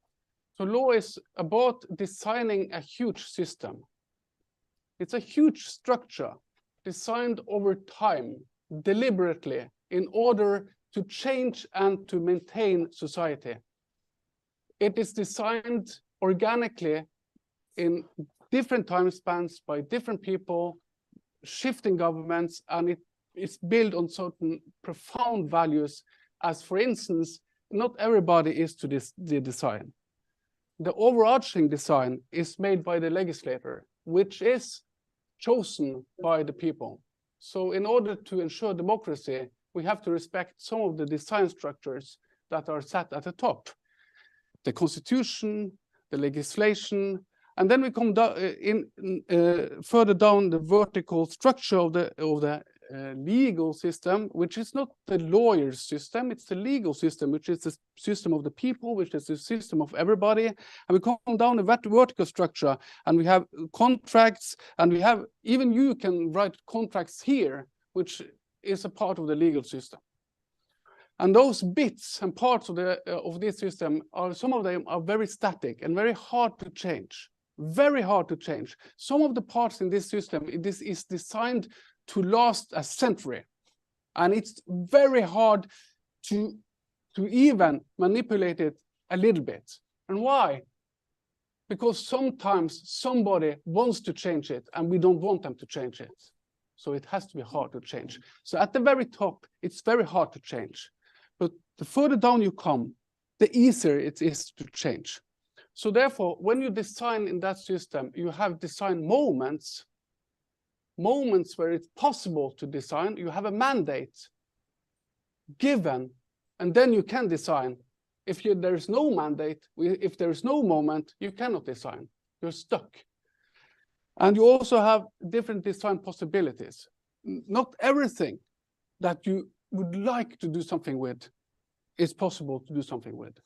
So law is about designing a huge system. It's a huge structure designed over time, deliberately, in order to change and to maintain society. It is designed organically in different time spans by different people, shifting governments, and it is built on certain profound values, as for instance, not everybody is to the design. The overarching design is made by the legislator, which is chosen by the people. So in order to ensure democracy, we have to respect some of the design structures that are set at the top. The constitution, the legislation, and then we come down further down the vertical structure of the legal system, which is not the lawyer's system, it's the legal system, which is the system of the people, which is the system of everybody. And we come down the vertical structure, and we have contracts, and we have, even you can write contracts here, which is a part of the legal system. And those bits and parts of this system, some of them are very static and very hard to change. Very hard to change. Some of the parts in this system, this is designed to last a century. And it's very hard to even manipulate it a little bit. And why? Because sometimes somebody wants to change it and we don't want them to change it. So it has to be hard to change. So at the very top, it's very hard to change. But the further down you come, the easier it is to change. So therefore, when you design in that system, you have design moments where it's possible to design. You have a mandate given, and then you can design. If there is no mandate, if there is no moment, you cannot design. You're stuck. And you also have different design possibilities. Not everything that you would like to do something with is possible to do something with.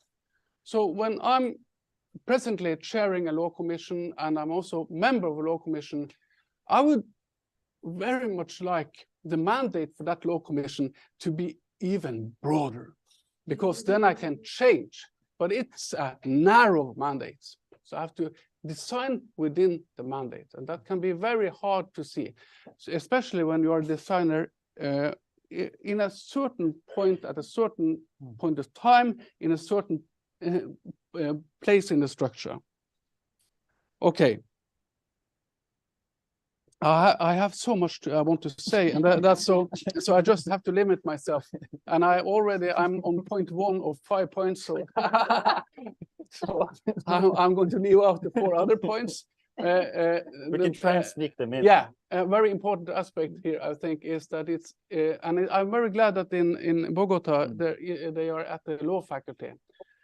So when I'm presently chairing a law commission and I'm also member of a law commission, I would very much like the mandate for that law commission to be even broader, because then I can change, but it's a narrow mandate. So I have to design within the mandate, and that can be very hard to see, so especially when you are a designer in a certain point, at a certain point of time, in a certain place in the structure. Okay. I have so much I want to say, and that's so I just have to limit myself. And I'm on point 1 of 5 points, so, so I'm going to leave out the 4 other points. We can try and sneak them in. Yeah, a very important aspect here, I think, is that it's and I'm very glad that in Bogotá they are at the law faculty.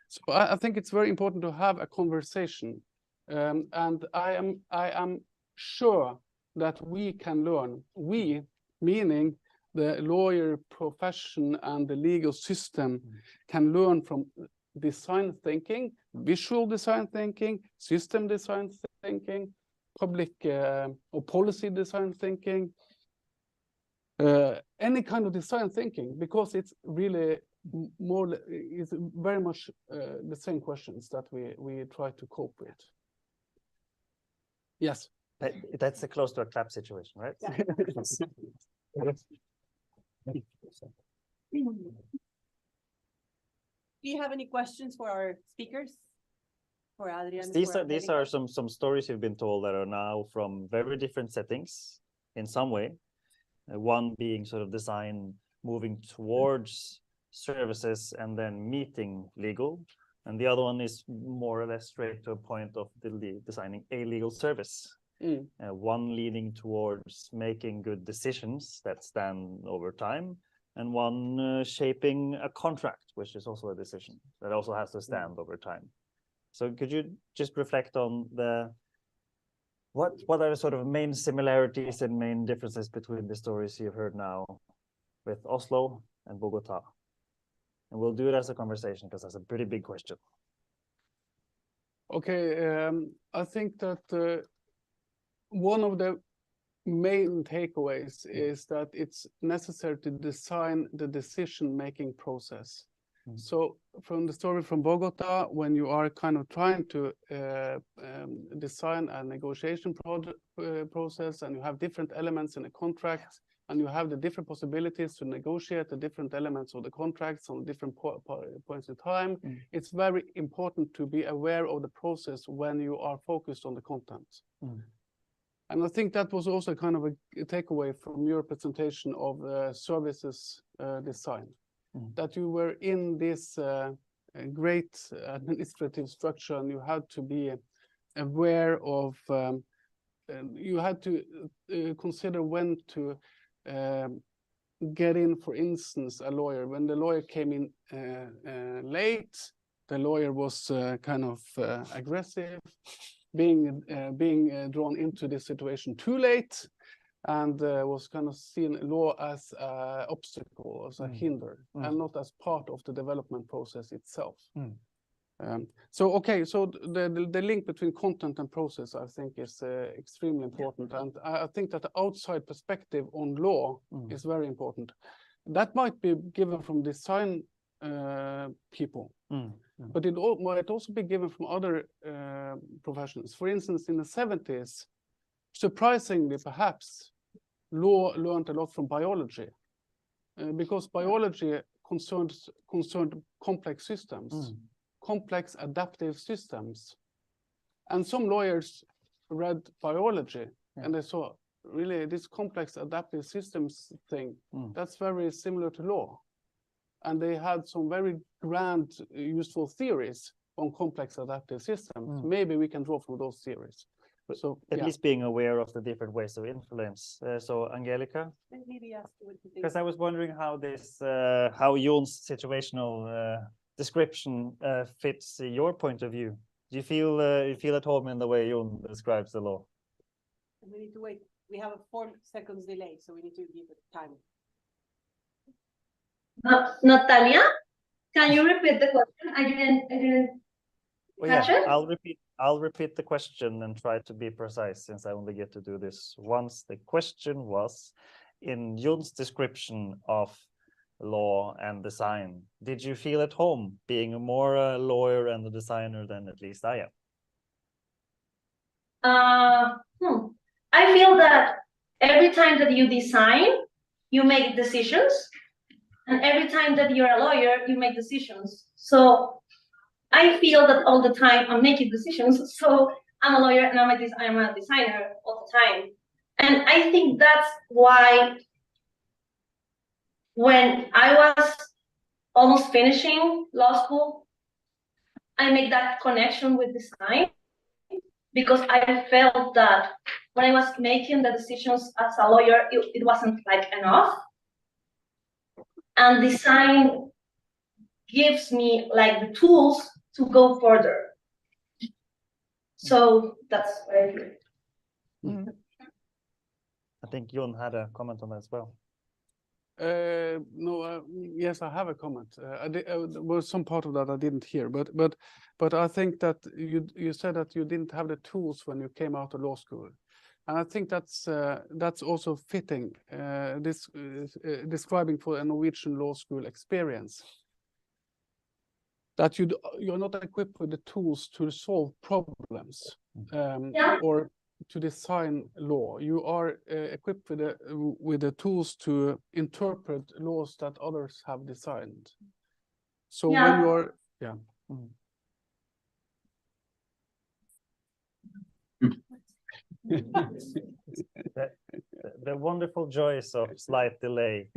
So I think it's very important to have a conversation, and I am sure that we can learn. We, meaning the lawyer profession and the legal system, can learn from design thinking, visual design thinking, system design thinking, public or policy design thinking, any kind of design thinking, because it's really it's very much the same questions that we try to cope with. Yes. That's close to a clap situation, right? Yeah. Do you have any questions for our speakers? For Adrian? These are some stories you've been told that are now from very different settings in some way. One being sort of design moving towards services and then meeting legal. And the other one is more or less straight to a point of designing a legal service. One leaning towards making good decisions that stand over time, and one shaping a contract, which is also a decision that also has to stand over time. So could you just reflect on what are the sort of main similarities and main differences between the stories you've heard now with Oslo and Bogotá? And we'll do it as a conversation because that's a pretty big question. Okay, I think that one of the main takeaways is that it's necessary to design the decision-making process. So from the story from Bogotá, when you are kind of trying to design a negotiation process, and you have different elements in a contract, and you have the different possibilities to negotiate the different elements of the contracts on different points in time, it's very important to be aware of the process when you are focused on the content. And I think that was also kind of a takeaway from your presentation of services design, that you were in this great administrative structure, and you had to be aware of, you had to consider when to get in, for instance, a lawyer. When the lawyer came in late, the lawyer was kind of aggressive, being drawn into this situation too late, and was kind of seen law as an obstacle, as a hinder, and not as part of the development process itself. So the link between content and process, I think, is extremely important, and I think that the outside perspective on law is very important. That might be given from design people, but it might also be given from other professions. For instance, in the 70s, surprisingly perhaps, law learned a lot from biology, because biology concerned complex systems, complex adaptive systems. And some lawyers read biology and they saw, really, this complex adaptive systems thing, that's very similar to law. And they had some very grand, useful theories on complex adaptive systems. Maybe we can draw from those theories. So at least being aware of the different ways of influence. So Angelica, because I was wondering how this, how Jon's situational description fits your point of view. Do you feel at home in the way Jon describes the law? We need to wait. We have a 4 seconds delay, so we need to give it time. Natalia, can you repeat the question? I didn't Well, catch yeah, it. I'll repeat the question and try to be precise since I only get to do this once. The question was, in Jon's description of law and design, did you feel at home being more a lawyer and a designer than at least I am? I feel that every time that you design, you make decisions, and every time that you're a lawyer, you make decisions. So I feel that all the time I'm making decisions. So I'm a lawyer and I'm a designer all the time. And I think that's why when I was almost finishing law school, I make that connection with design, because I felt that when I was making the decisions as a lawyer, it wasn't like enough. And design gives me like the tools to go further. So that's what I feel. I think Jon had a comment on that as well. No, yes, I have a comment. There was some part of that I didn't hear, but I think that you said that you didn't have the tools when you came out of law school, and I think that's also fitting. Describing for a Norwegian law school experience, that you're not equipped with the tools to solve problems or to design law. You are equipped with the tools to interpret laws that others have designed. So when you are, The wonderful joys of slight delay.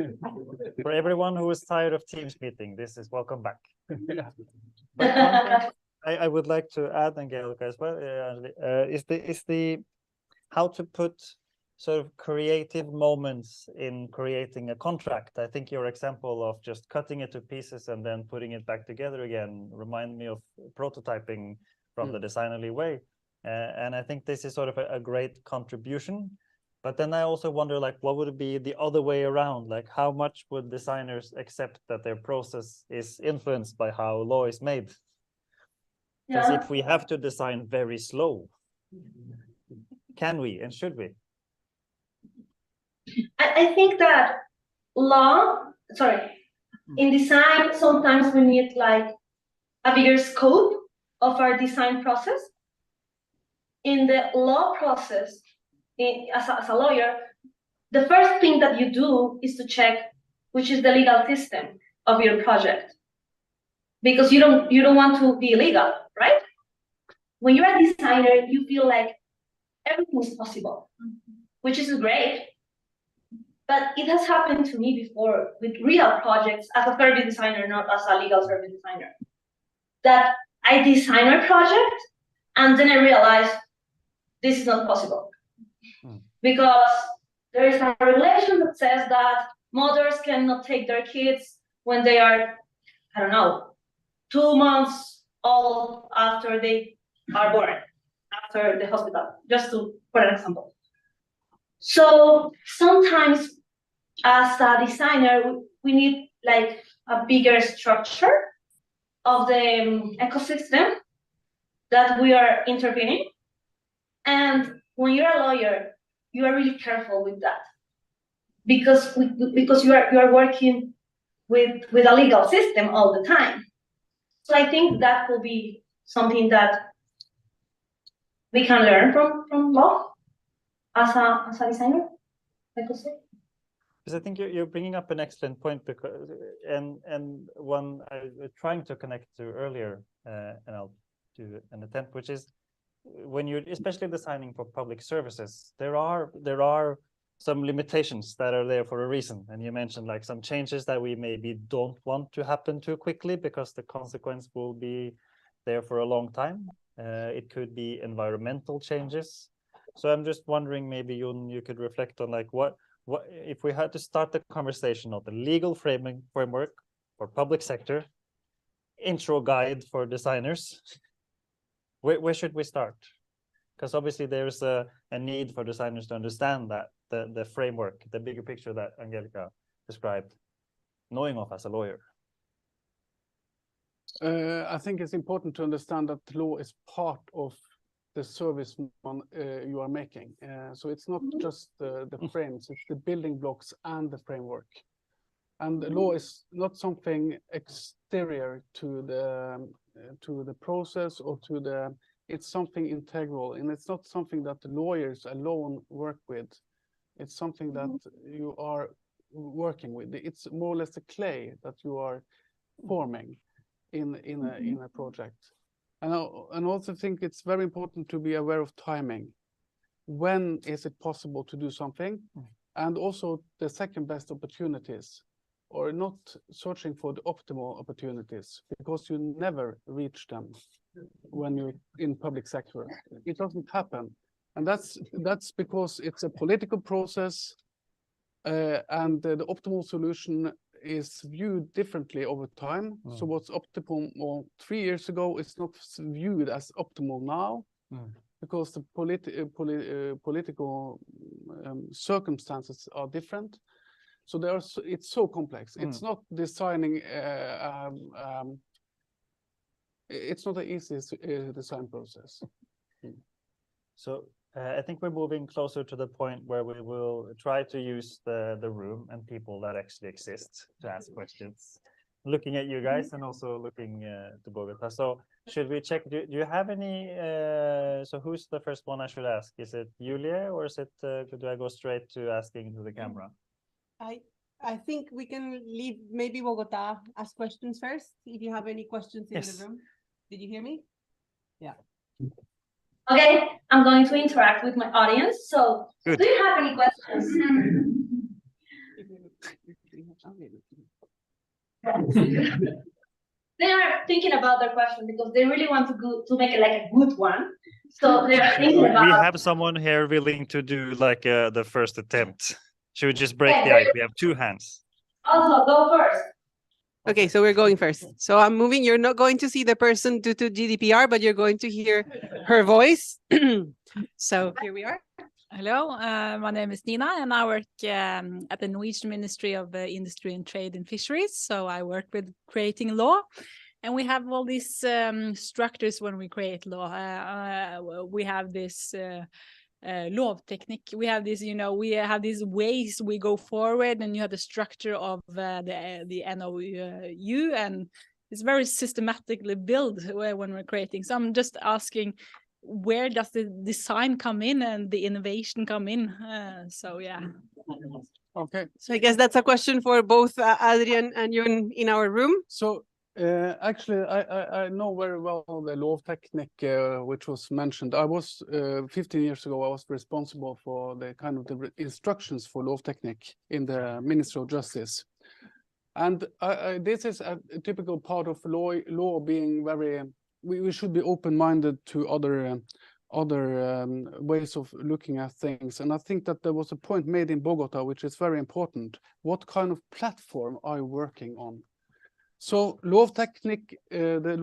For everyone who is tired of Teams meeting, this is welcome back. But one thing I would like to add, Angelica, as well, is the how to put sort of creative moments in creating a contract. I think your example of just cutting it to pieces and then putting it back together again remind me of prototyping from the designerly way. And I think this is sort of a great contribution. But then I also wonder, like, what would it be the other way around? Like, how much would designers accept that their process is influenced by how law is made? Because if we have to design very slow, can we and should we? I think that in design, sometimes we need like a bigger scope of our design process. In the law process, as a lawyer, the first thing that you do is to check which is the legal system of your project, because you don't want to be illegal, right? When you're a designer, you feel like everything is possible, which is great. But it has happened to me before with real projects as a service designer, not as a legal service designer, that I design a project and then I realize this is not possible. Because there is a regulation that says that mothers cannot take their kids when they are, 2 months old after they are born, after the hospital, just for an example. So sometimes as a designer, we need like a bigger structure of the ecosystem that we are intervening. And when you're a lawyer, you are really careful with that, because you are working with a legal system all the time. So I think that will be something that we can learn from law as a designer, I could say. Because I think you're bringing up an excellent point, because and one I was trying to connect to earlier, and I'll do an attempt, which is when you're especially designing for public services, there are some limitations that are there for a reason. And you mentioned like some changes that we maybe don't want to happen too quickly because the consequence will be there for a long time. It could be environmental changes. So I'm just wondering, maybe you could reflect on like what if we had to start the conversation on the legal framework for public sector, intro guide for designers, where should we start? Because obviously there's a need for designers to understand that the framework, the bigger picture that Angelica described, knowing of as a lawyer. I think it's important to understand that law is part of the service you are making. So it's not just the frames, it's the building blocks and the framework. And the law is not something exterior to the process or to the, it's something integral, and it's not something that the lawyers alone work with. It's something that you are working with. It's more or less the clay that you are forming in a project. And I also think it's very important to be aware of timing. When is it possible to do something? And also the second best opportunities, or not searching for the optimal opportunities, because you never reach them when you're in public sector. It doesn't happen. And that's because it's a political process, and the optimal solution is viewed differently over time. So what's optimal 3 years ago is not viewed as optimal now, because the political circumstances are different. So it's so complex. It's not designing. It's not an easy design process. So I think we're moving closer to the point where we will try to use the room and people that actually exist to ask questions. Looking at you guys and also looking to Bogotá. So should we check? Do you have any? So who's the first one I should ask? Is it Julia, or is it? Do I go straight to asking to the camera? I think we can leave maybe Bogotá ask questions first. If you have any questions in the room. Did you hear me? Yeah. Okay, I'm going to interact with my audience. So, Good. Do you have any questions? They are thinking about their question because they really want to make it like a good one. So they are thinking about. We have someone here willing to do like the first attempt. Should we just break the ice? We have 2 hands. Oslo, go first. Okay, so we're going first. So I'm moving. You're not going to see the person due to GDPR, but you're going to hear her voice. So here we are. Hello, my name is Nina, and I work at the Norwegian Ministry of Industry and Trade and Fisheries. So I work with creating law, and we have all these structures when we create law. We have this law of technique. We have this, we have these ways we go forward, and you have the structure of the NOU, and it's very systematically built when we're creating. So I'm just asking, where does the design come in and the innovation come in? So yeah. Okay. So I guess that's a question for both Adrian and you in our room. So actually, I know very well the law of technique, which was mentioned. I was 15 years ago. I was responsible for the kind of the instructions for law of technique in the Ministry of Justice, and this is a typical part of law being very. We should be open-minded to other ways of looking at things. And I think that there was a point made in Bogotá, which is very important. What kind of platform are you working on? So law of technique, the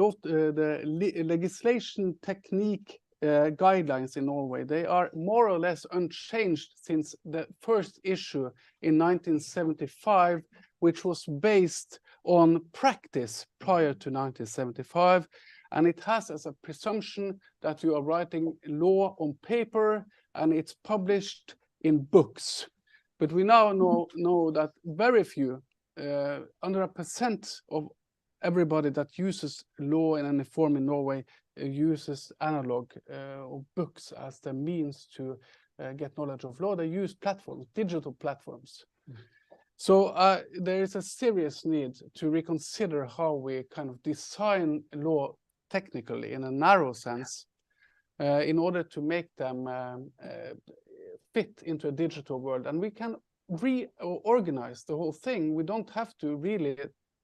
legislation technique guidelines in Norway, they are more or less unchanged since the first issue in 1975, which was based on practice prior to 1975. And it has as a presumption that you are writing law on paper and it's published in books. But we now know that very few, under 1% of everybody that uses law in any form in Norway uses analog or books as the means to get knowledge of law. They use platforms, digital platforms. So there is a serious need to reconsider how we kind of design law technically in a narrow sense in order to make them fit into a digital world. And we can reorganize the whole thing. We don't have to really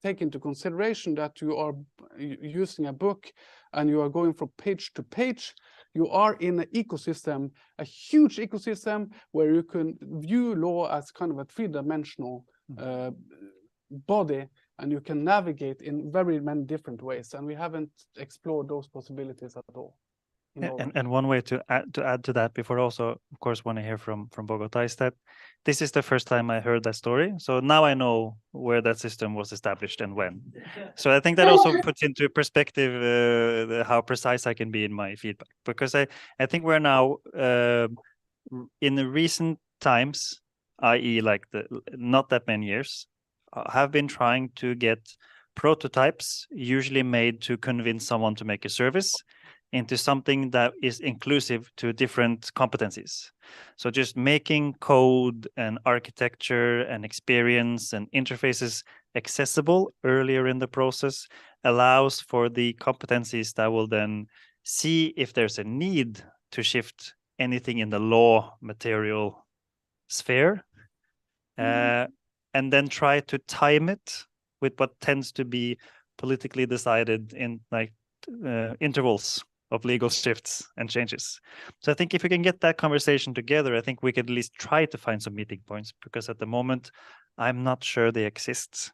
take into consideration that you are using a book and you are going from page to page. You are in an ecosystem, a huge ecosystem where you can view law as kind of a 3-dimensional body, and you can navigate in very many different ways. And we haven't explored those possibilities at all. And one way to add to that, before also, of course, want to hear from Bogotá, is that this is the first time I heard that story. So now I know where that system was established and when. So I think that also puts into perspective how precise I can be in my feedback, because I think we're now in the recent times, i.e. like not that many years, have been trying to get prototypes, usually made to convince someone to make a service, into something that is inclusive to different competencies. So just making code and architecture and experience and interfaces accessible earlier in the process allows for the competencies that will then see if there's a need to shift anything in the law material sphere, and then try to time it with what tends to be politically decided in like intervals of legal shifts and changes. So I think if we can get that conversation together, I think we could at least try to find some meeting points, because at the moment, I'm not sure they exist.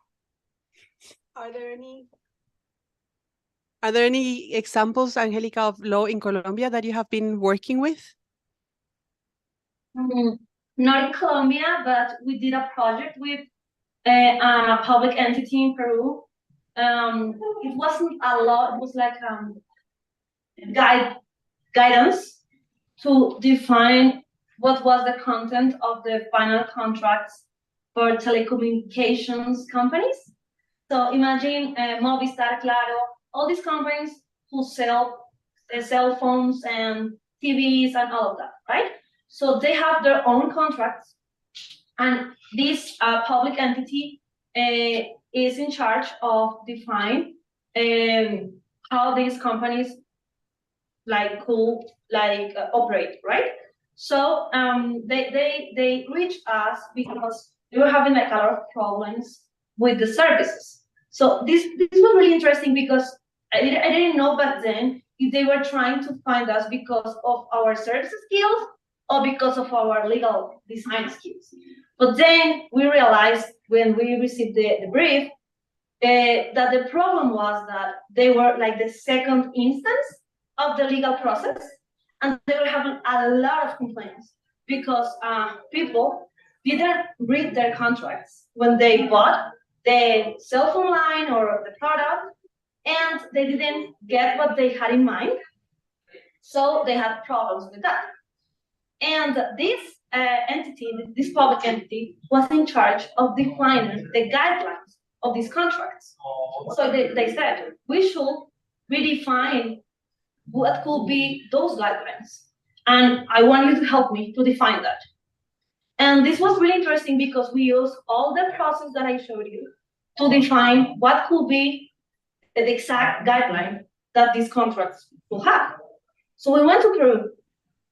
Are there any examples, Angelica, of law in Colombia that you have been working with? Not in Colombia, but we did a project with a public entity in Peru. It wasn't a law, it was like guidance to define what was the content of the final contracts for telecommunications companies. So imagine Movistar, Claro, all these companies who sell cell phones and TVs and all of that, right? So they have their own contracts, and this public entity is in charge of define how these companies operate, right? So they reached us because they were having like a lot of problems with the services. So this was really interesting, because I didn't know back then if they were trying to find us because of our services skills or because of our legal design skills. But then we realized when we received the brief that the problem was that they were like the second instance of the legal process, and they were having a lot of complaints because people didn't read their contracts when they bought the cell phone line or the product, and they didn't get what they had in mind, so they had problems with that. And this entity, this public entity, was in charge of defining the guidelines of these contracts. So they said, we should redefine what could be those guidelines. And I want you to help me to define that. And this was really interesting because we used all the process that I showed you to define what could be the exact guideline that these contracts will have. So we went to Peru,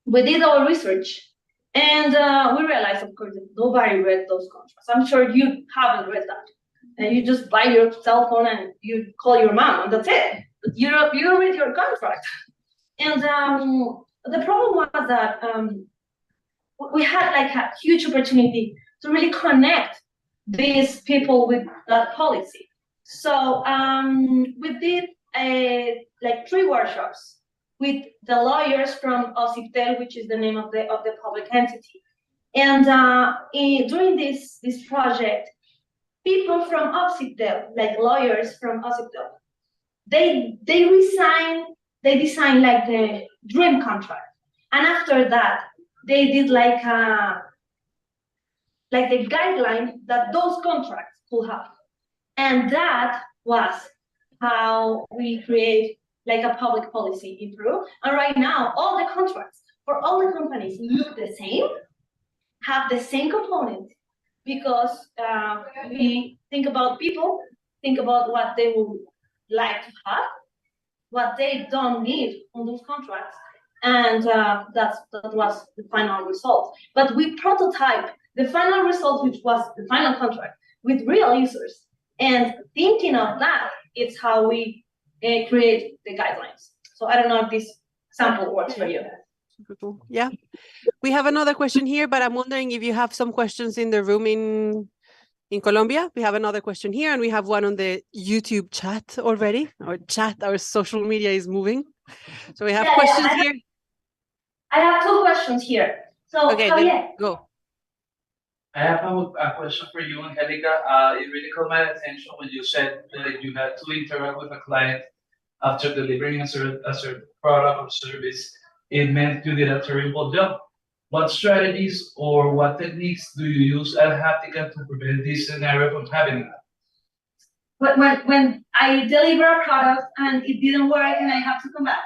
we did our research, and we realized, of course, that nobody read those contracts. I'm sure you haven't read that. And you just buy your cell phone and you call your mom, and that's it. But you don't read your contract. And the problem was that we had like a huge opportunity to really connect these people with that policy. So we did like 3 workshops with the lawyers from Ociptel, which is the name of the public entity. And during this project, people from Ociptel, like lawyers from Ociptel, they designed like the dream contract. And after that, they did like the guideline that those contracts could have. And that was how we create like a public policy in Peru. And right now, all the contracts for all the companies look the same, have the same component, because we think about people, think about what they would like to have, what they don't need on those contracts, and that was the final result. But we prototype the final result, which was the final contract, with real users. And thinking of that, it's how we create the guidelines. So I don't know if this sample works for you. Yeah, we have another question here, but I'm wondering if you have some questions in the room in Colombia. We have another question here, and we have one on the YouTube chat already. Our social media is moving. So we have Yeah, questions here. I have two questions here. So Okay, Javier, then go. I have a question for you, Angelica. It really caught my attention when you said that you had to interact with a client after delivering a certain product or service. It meant you did a terrible job. What strategies or what techniques do you use at Háptica to prevent this scenario from happening? when I deliver a product and it didn't work and I have to come back.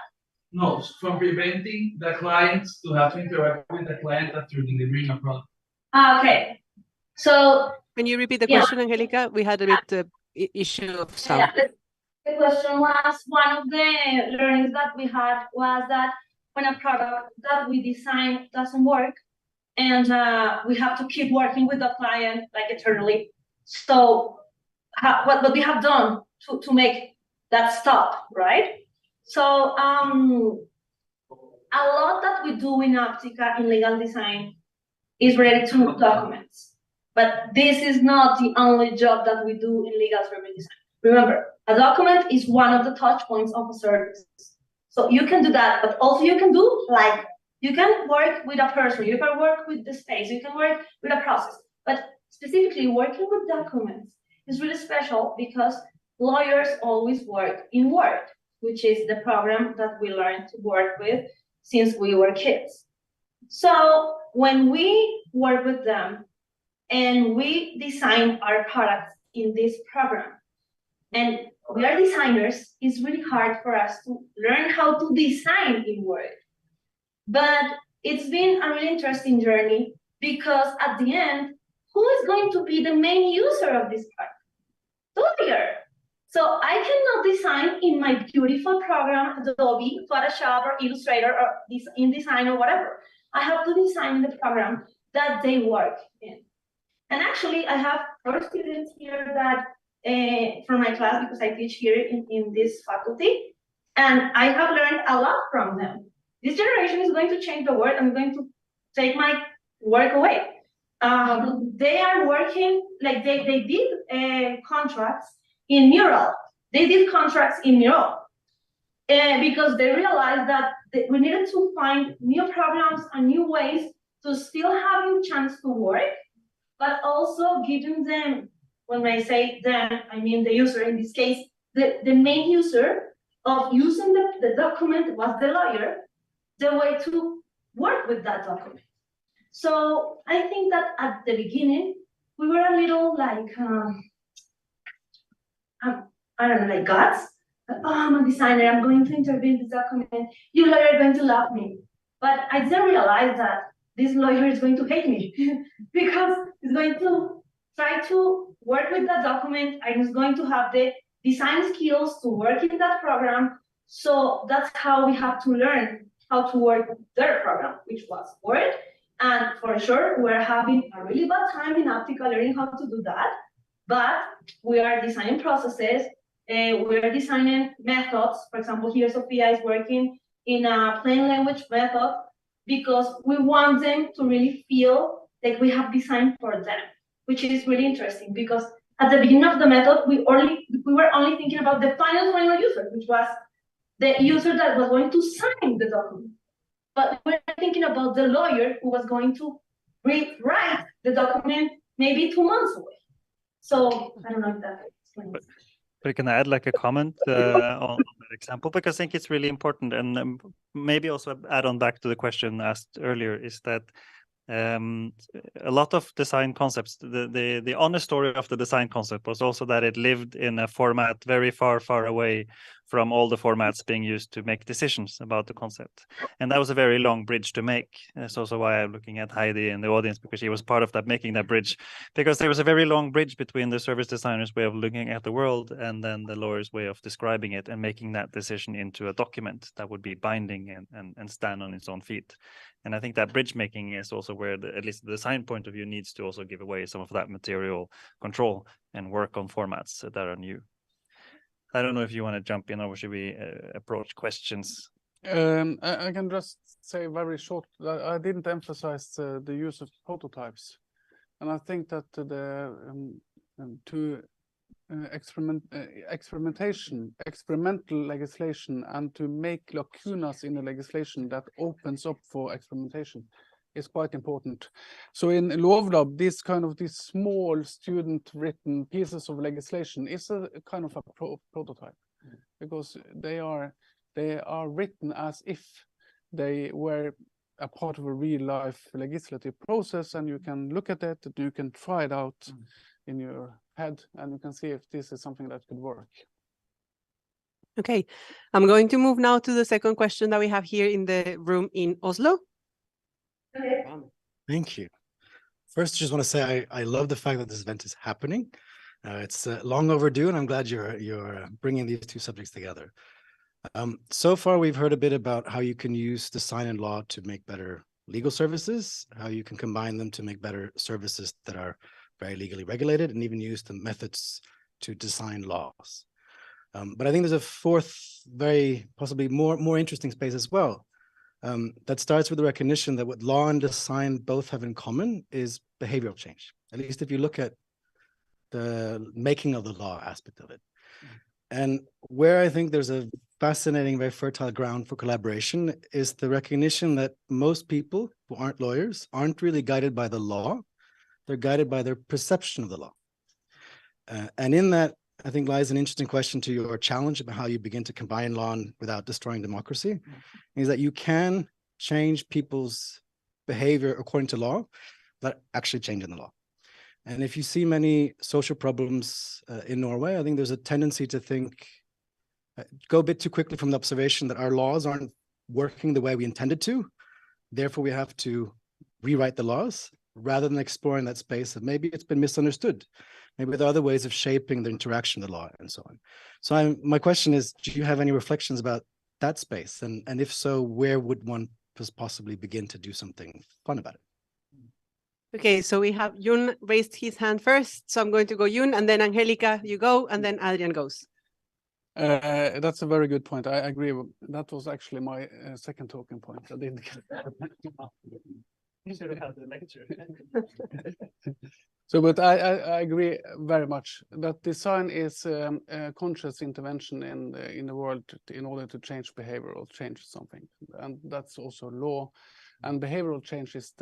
No, from preventing the clients to have to interact with the client after delivering a product. Okay. So Can you repeat the Yeah. question, Angelica? We had a bit issue of sound. the question was, one of the learnings that we had was that when a product that we design doesn't work, and we have to keep working with the client like eternally. So what we have done to make that stop, right? So a lot that we do in Háptica in legal design is related to documents. But this is not the only job that we do in legal service design. Remember, a document is one of the touch points of a service. So you can do that, but also you can do like, you can work with a person, you can work with the space, you can work with a process. But specifically working with documents is really special because lawyers always work in Word, which is the program that we learned to work with since we were kids. So when we work with them and we design our products in this program, and we are designers, it's really hard for us to learn how to design in Word. But it's been a really interesting journey because at the end, who is going to be the main user of this product? The lawyer. So I cannot design in my beautiful program, Adobe, Photoshop, or Illustrator, or InDesign, or whatever. I have to design the program that they work in. And actually, I have 4 students here that from my class, because I teach here in this faculty, and I have learned a lot from them. This generation is going to change the world. I'm going to take my work away. They are working, like they did contracts in Mural. They did contracts in Mural because they realized that we needed to find new programs and new ways to still having chance to work, but also giving them, when I say them, I mean the user in this case, the main user of using the document was the lawyer, the way to work with that document. So I think that at the beginning, we were a little like, I don't know, like gods. Like, oh, I'm a designer, I'm going to intervene this document. You lawyer are going to love me. But I didn't realize that this lawyer is going to hate me because he's going to try to work with that document and he's going to have the design skills to work in that program. So that's how we have to learn how to work their program, which was Word. And for sure, we're having a really bad time in Háptica learning how to do that. But we are designing processes, we are designing methods. For example, here Sophia is working in a plain language method because we want them to really feel like we have designed for them, which is really interesting because at the beginning of the method, we were only thinking about the final user, which was the user that was going to sign the document. But we're thinking about the lawyer who was going to rewrite the document maybe 2 months away. So I don't know if that explains. But can I add like a comment on that example? Because I think it's really important, and maybe also add on back to the question asked earlier, is that a lot of design concepts, the honest story of the design concept was also that it lived in a format very far away from all the formats being used to make decisions about the concept. And that was a very long bridge to make. That's also why I'm looking at Heidi in the audience, because she was part of that, making that bridge, because there was a very long bridge between the service designer's way of looking at the world and then the lawyer's way of describing it and making that decision into a document that would be binding and stand on its own feet. And I think that bridge making is also where at least the design point of view needs to also give away some of that material control and work on formats that are new. I don't know if you want to jump in, or should we approach questions? I can just say very short that I didn't emphasize the use of prototypes. And I think that to experimental legislation, and to make lacunas in the legislation that opens up for experimentation is quite important. So in Lovlab, these small student-written pieces of legislation is a kind of a prototype, because they are written as if they were a part of a real-life legislative process, and you can look at it, and you can try it out in your head, and you can see if this is something that could work. Okay, I'm going to move now to the second question that we have here in the room in Oslo. Okay. Thank you. First, I just want to say I love the fact that this event is happening. It's long overdue, and I'm glad you're bringing these two subjects together. So far, we've heard a bit about how you can use design and law to make better legal services, how you can combine them to make better services that are very legally regulated, and even use the methods to design laws. But I think there's a fourth, very possibly more interesting space as well. That starts with the recognition that what law and design both have in common is behavioral change, at least if you look at the making of the law aspect of it. And where I think there's a fascinating, very fertile ground for collaboration is the recognition that most people who aren't lawyers aren't really guided by the law. They're guided by their perception of the law. And in that, I think lies an interesting question to your challenge about how you begin to combine law without destroying democracy, is that you can change people's behavior according to law without actually changing the law. And if you see many social problems in Norway, I think there's a tendency to think, go a bit too quickly from the observation that our laws aren't working the way we intended to. Therefore, we have to rewrite the laws rather than exploring that space that maybe it's been misunderstood. Maybe there are other ways of shaping the interaction of the law and so on. So my question is, do you have any reflections about that space? And if so, where would one possibly begin to do something fun about it? Okay, so we have Jun raised his hand first. So I'm going to go Jun, and then Angelica, you go, and then Adrian goes. That's a very good point. I agree. That was actually my second talking point. I didn't get You should have had the lecture. So, but I agree very much that design is a conscious intervention in the world in order to change behavior or change something, and that's also law. And behavioral change is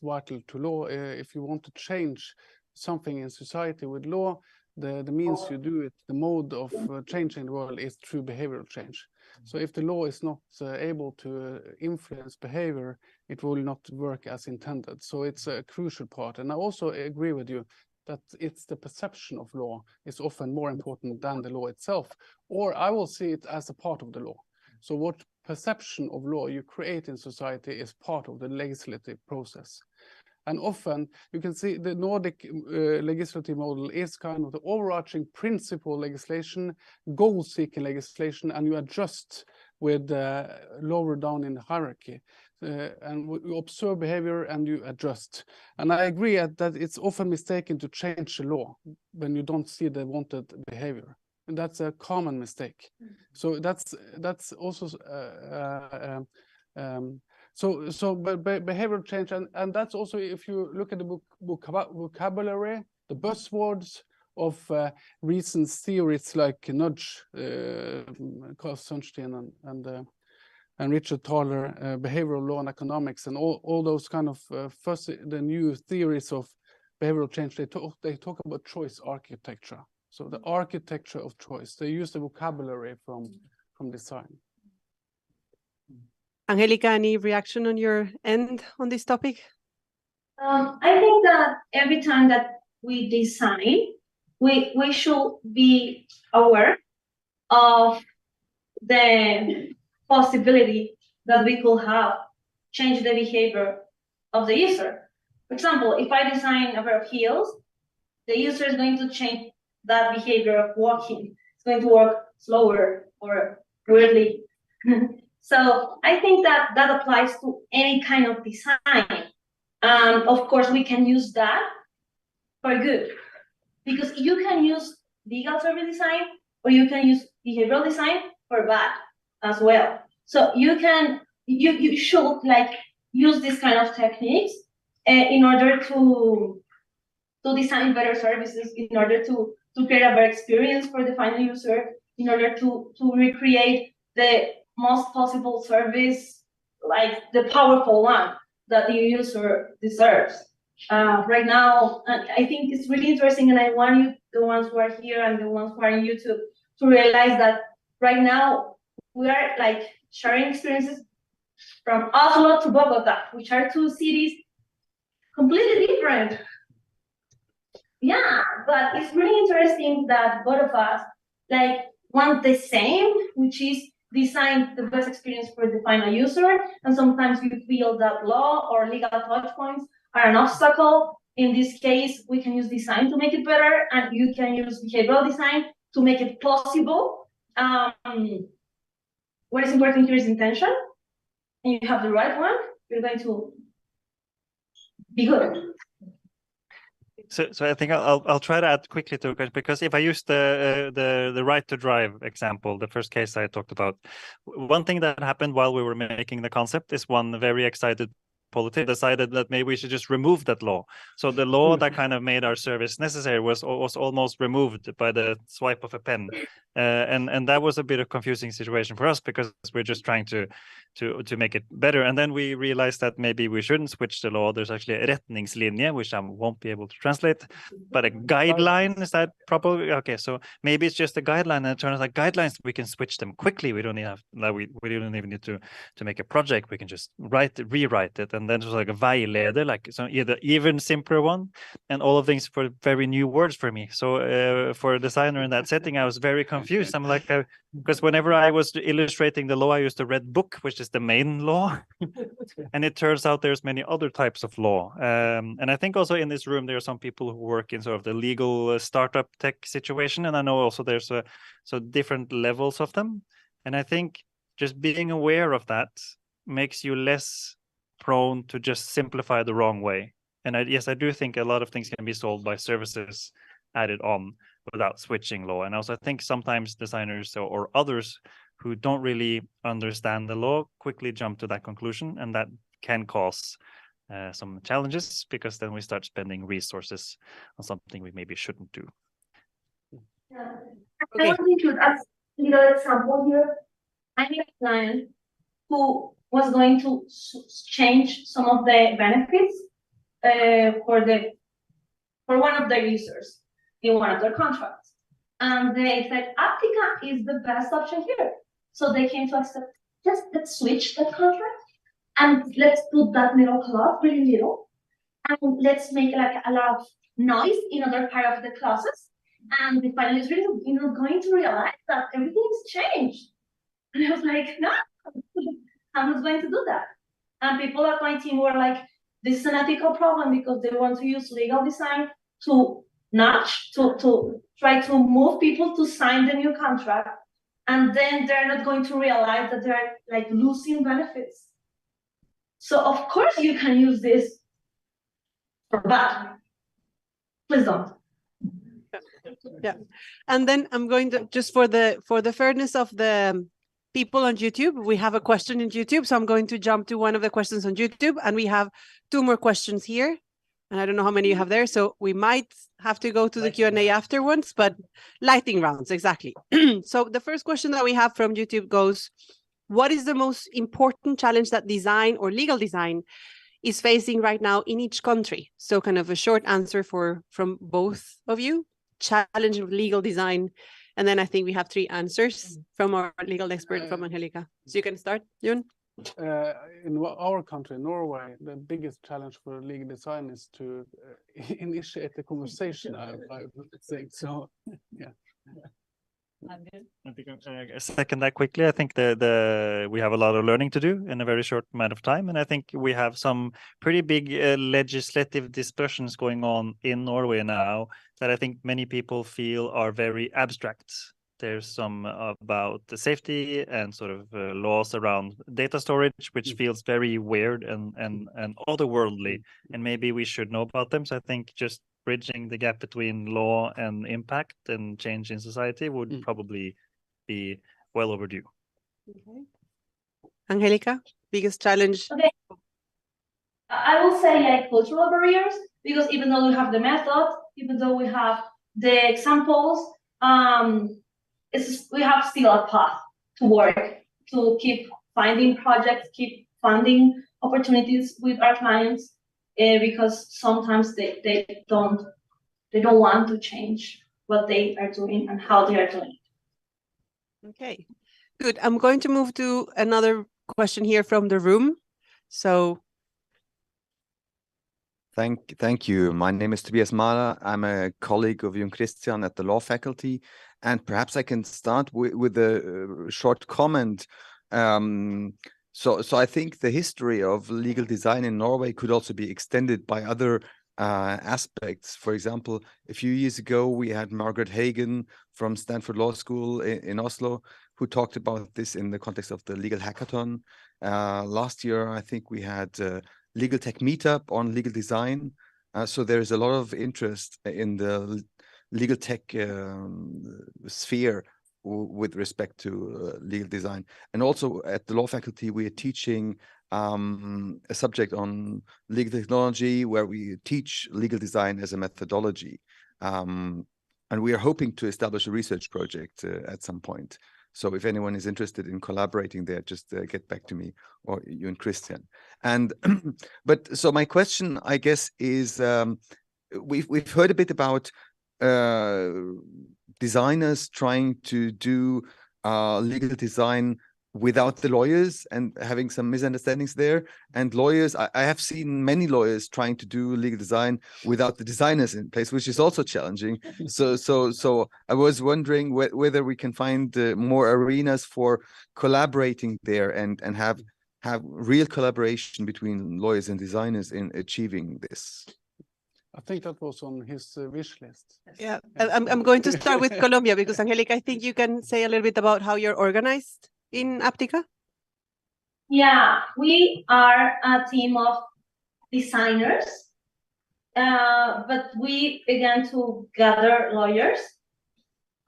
vital to law. If you want to change something in society with law, the means you do it, the mode of changing the world is through behavioral change. So if the law is not able to influence behavior, it will not work as intended. So it's a crucial part. And I also agree with you that it's the perception of law is often more important than the law itself, or I will see it as a part of the law. So what perception of law you create in society is part of the legislative process. And often you can see the Nordic legislative model is kind of the overarching principle legislation, goal-seeking legislation, and you adjust with lower down in the hierarchy. And you observe behavior and you adjust. And I agree that it's often mistaken to change the law when you don't see the wanted behavior. And that's a common mistake. So that's also but behavioral change, and that's also, if you look at the vocabulary, the buzzwords of recent theories like nudge, Carl Sunstein and Richard Thaler, behavioral law and economics, and all those kind of the new theories of behavioral change, they talk about choice architecture. So the architecture of choice, they use the vocabulary from design. Angelica, any reaction on your end on this topic? I think that every time that we design, we should be aware of the possibility that we could have changed the behavior of the user. For example, if I design a pair of heels, the user is going to change that behavior of walking. It's going to walk slower or weirdly. So I think that applies to any kind of design. Of course, we can use that for good, because you can use legal service design or you can use behavioral design for bad as well. So you should like use these kind of techniques in order to design better services, in order to to create a better experience for the final user in order to recreate the most possible service, like the powerful one that the user deserves. Right now, I think it's really interesting, and I want you, the ones who are here and the ones who are on YouTube, to realize that right now we are like sharing experiences from Oslo to Bogotá, which are two cities completely different. Yeah, but it's really interesting that both of us like want the same, which is design the best experience for the final user. And sometimes you feel that law or legal touch points are an obstacle. In this case, we can use design to make it better, and you can use behavioral design to make it possible. What is important here is intention. And you have the right one, you're going to be good. So I think I'll try to add quickly to it, because if I use the right to drive example, the first case I talked about, one thing that happened while we were making the concept is one very excited politician decided that maybe we should just remove that law. So the law that kind of made our service necessary was almost removed by the swipe of a pen, and that was a bit of confusing situation for us, because we're just trying to make it better. And then we realized that maybe we shouldn't switch the law. There's actually a retningslinje, which I won't be able to translate, but a guideline, is that probably okay? So maybe it's just a guideline, and it turns out guidelines we can switch them quickly. We don't need we don't even need to make a project. We can just rewrite it, and then it's like a veileder, like so either even simpler one, and all of things for very new words for me. So for a designer in that setting, I was very confused. I'm like, because whenever I was illustrating the law, I used the red book, which is the main law, and it turns out there's many other types of law. And I think also in this room there are some people who work in sort of the legal startup tech situation, and I know also there's so different levels of them. And I think just being aware of that makes you less prone to just simplify the wrong way. And yes, I do think a lot of things can be solved by services added on without switching law. And also I think sometimes designers or others who don't really understand the law quickly jump to that conclusion, and that can cause some challenges, because then we start spending resources on something we maybe shouldn't do. Yeah. I want to include a little example here. I had a client who was going to change some of the benefits for one of their users in one of their contracts. And they said, Háptica is the best option here. So they came to us and said, let's switch that contract, and let's put that little clause, really little, and let's make like a lot of noise in other part of the clauses. And the final user is going to realize that everything's changed. And I was like, no, I'm not going to do that. And people at my team were like, this is an ethical problem, because they want to use legal design to nudge, to try to move people to sign the new contract. And then they're not going to realize that they're like losing benefits. So of course you can use this for bad. Please don't. Yeah. And then I'm going to, just for the fairness of the people on YouTube, we have a question in YouTube. So I'm going to jump to one of the questions on YouTube, and we have 2 more questions here. And I don't know how many you have there, so we might have to go to the Q&A afterwards, but lightning rounds, exactly. So the first question that we have from YouTube goes, what is the most important challenge that design or legal design is facing right now in each country? So kind of a short answer from both of you, challenge of legal design. And then I think we have 3 answers from our legal expert, from Angelica. So you can start, Jon. In our country, Norway, the biggest challenge for legal design is to initiate the conversation. I would think so. Yeah. I think I second that quickly. I think we have a lot of learning to do in a very short amount of time, and I think we have some pretty big legislative discussions going on in Norway now that I think many people feel are very abstract. There's some about the safety and sort of laws around data storage, which feels very weird and otherworldly, and maybe we should know about them. So I think just bridging the gap between law and impact and change in society would probably be well overdue. Okay. Angelica, biggest challenge? Okay. I will say like cultural barriers, because even though we have the method, even though we have the examples, we have still a path to work to keep finding projects, keep funding opportunities with our clients, because sometimes they don't want to change what they are doing and how they are doing it. Okay, good. I'm going to move to another question here from the room. So. Thank you. My name is Tobias Mahler. I'm a colleague of Jon Christian at the law faculty, and perhaps I can start with a short comment. So I think the history of legal design in Norway could also be extended by other aspects. For example, a few years ago, we had Margaret Hagen from Stanford Law School in Oslo, who talked about this in the context of the legal hackathon. Last year, I think we had Legal Tech Meetup on legal design. So there is a lot of interest in the legal tech sphere with respect to legal design. And also at the law faculty, we are teaching a subject on legal technology where we teach legal design as a methodology. And we are hoping to establish a research project at some point. So if anyone is interested in collaborating there, just get back to me or you and Christian. And but so my question, I guess, is we've heard a bit about designers trying to do legal design without the lawyers and having some misunderstandings there. And lawyers, I have seen many lawyers trying to do legal design without the designers in place, which is also challenging. So I was wondering whether we can find more arenas for collaborating there and have real collaboration between lawyers and designers in achieving this. I think that was on his wish list. Yeah, I'm going to start with Colombia because Angelica, I think you can say a little bit about how you're organized in Háptica. Yeah, we are a team of designers, but we began to gather lawyers.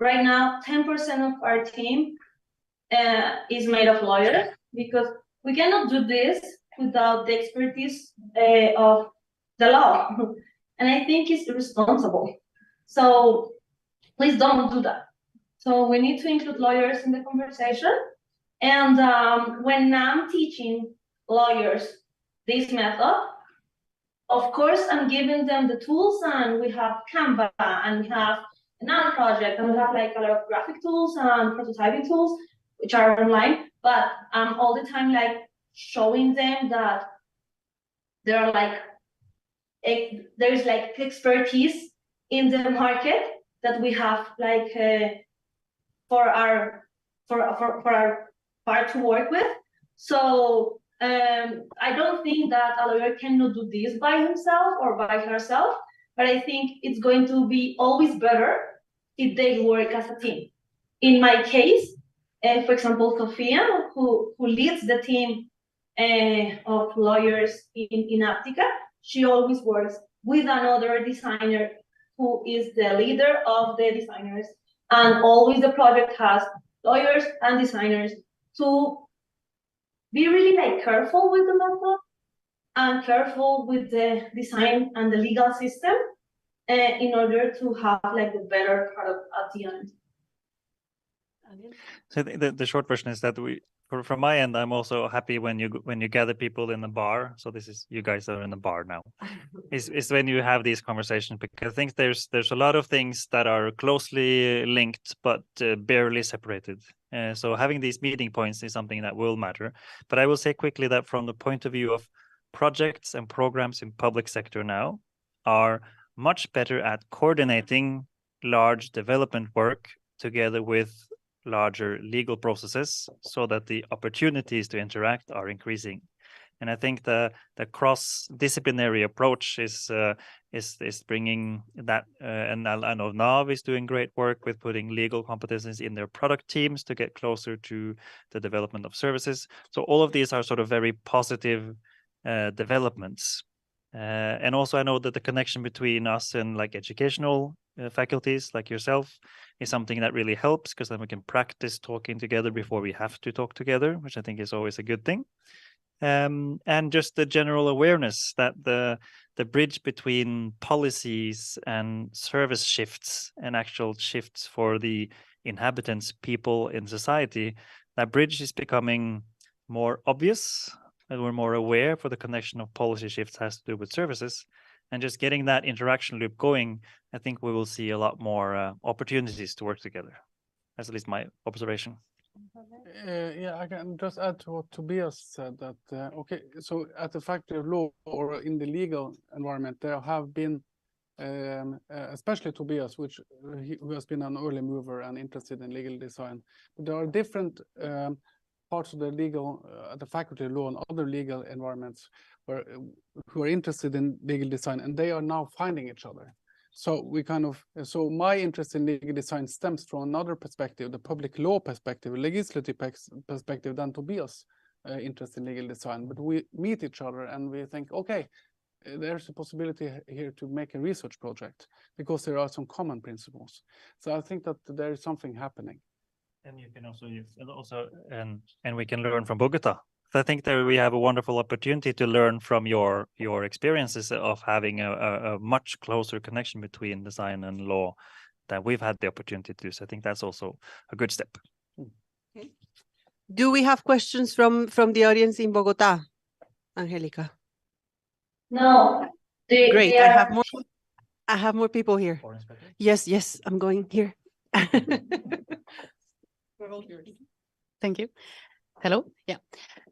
Right now, 10% of our team is made of lawyers because we cannot do this without the expertise of the law. And I think it's irresponsible. So please don't do that. So we need to include lawyers in the conversation. And when I'm teaching lawyers this method, of course, I'm giving them the tools, and we have Canva, and we have another project, and we have like a lot of graphic tools and prototyping tools, which are online. But I'm all the time like showing them that there are like there's like expertise in the market that we have like for our part to work with. So I don't think that a lawyer cannot do this by himself or by herself, but I think it's going to be always better if they work as a team. In my case, for example, Sofia, who leads the team of lawyers in Háptica, she always works with another designer who is the leader of the designers, and always the project has lawyers and designers to be really like careful with the method and careful with the design and the legal system in order to have like the better product at the end. So the short version is that from my end, I'm also happy when you gather people in the bar. So this is, you guys are in the bar now. is when you have these conversations, because I think there's a lot of things that are closely linked but barely separated. So having these meeting points is something that will matter. But I will say quickly that from the point of view of projects and programs in public sector now are much better at coordinating large development work together with larger legal processes so that the opportunities to interact are increasing. And I think the cross-disciplinary approach is bringing that, and I know NAV is doing great work with putting legal competencies in their product teams to get closer to the development of services. So all of these are sort of very positive developments. And also I know that the connection between us and like educational faculties like yourself is something that really helps, because then we can practice talking together before we have to talk together, which I think is always a good thing. And just the general awareness that the the bridge between policies and service shifts and actual shifts for the inhabitants, people in society, that bridge is becoming more obvious, and we're more aware for the connection of policy shifts has to do with services. And just getting that interaction loop going, I think we will see a lot more opportunities to work together. That's at least my observation. Yeah, I can just add to what Tobias said that, okay, so at the Faculty of Law or in the legal environment, there have been, especially Tobias, who has been an early mover and interested in legal design. But there are different parts of the legal, the Faculty of Law and other legal environments who are interested in legal design, and they are now finding each other. So so my interest in legal design stems from another perspective, the public law perspective, legislative perspective than Tobias' interest in legal design. But we meet each other and we think, okay, there's a possibility here to make a research project because there are some common principles. So I think that there is something happening. And you can also and we can learn from Bogotá. So I think that we have a wonderful opportunity to learn from your experiences of having a much closer connection between design and law than we've had the opportunity to do. So I think that's also a good step. Okay. Do we have questions from the audience in Bogotá, Angelica? No. Great. I have more people here. Yes, I'm going here. Thank you. Hello. Yeah.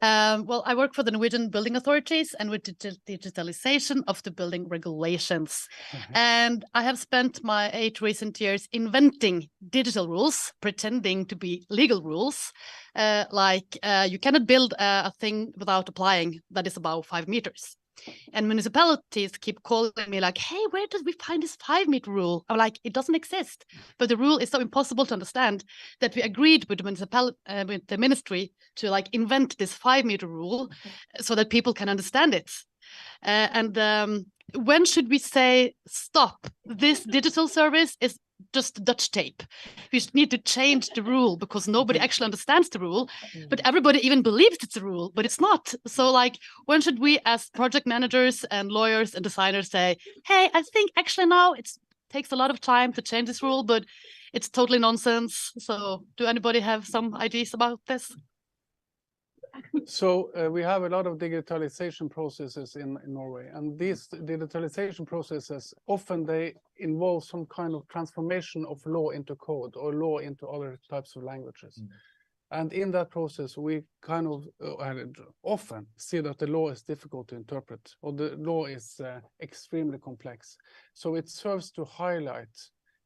Well, I work for the Norwegian building authorities and with digitalization of the building regulations. And I have spent my 8 recent years inventing digital rules, pretending to be legal rules. You cannot build a thing without applying that is above 5 meters. And municipalities keep calling me like, hey, where did we find this 5-meter rule? I'm like, it doesn't exist. But the rule is so impossible to understand that we agreed with the ministry to invent this 5-meter rule so that people can understand it. When should we say, stop, this digital service is just Dutch tape. We need to change the rule because nobody actually understands the rule, but everybody even believes it's a rule, but it's not. So when should we as project managers and lawyers and designers say, hey, I think actually now it takes a lot of time to change this rule, but it's totally nonsense. So do anybody have some ideas about this? So we have a lot of digitalization processes in Norway, and these digitalization processes often they involve some kind of transformation of law into code or law into other types of languages. And in that process, we often see that the law is difficult to interpret or the law is extremely complex. So it serves to highlight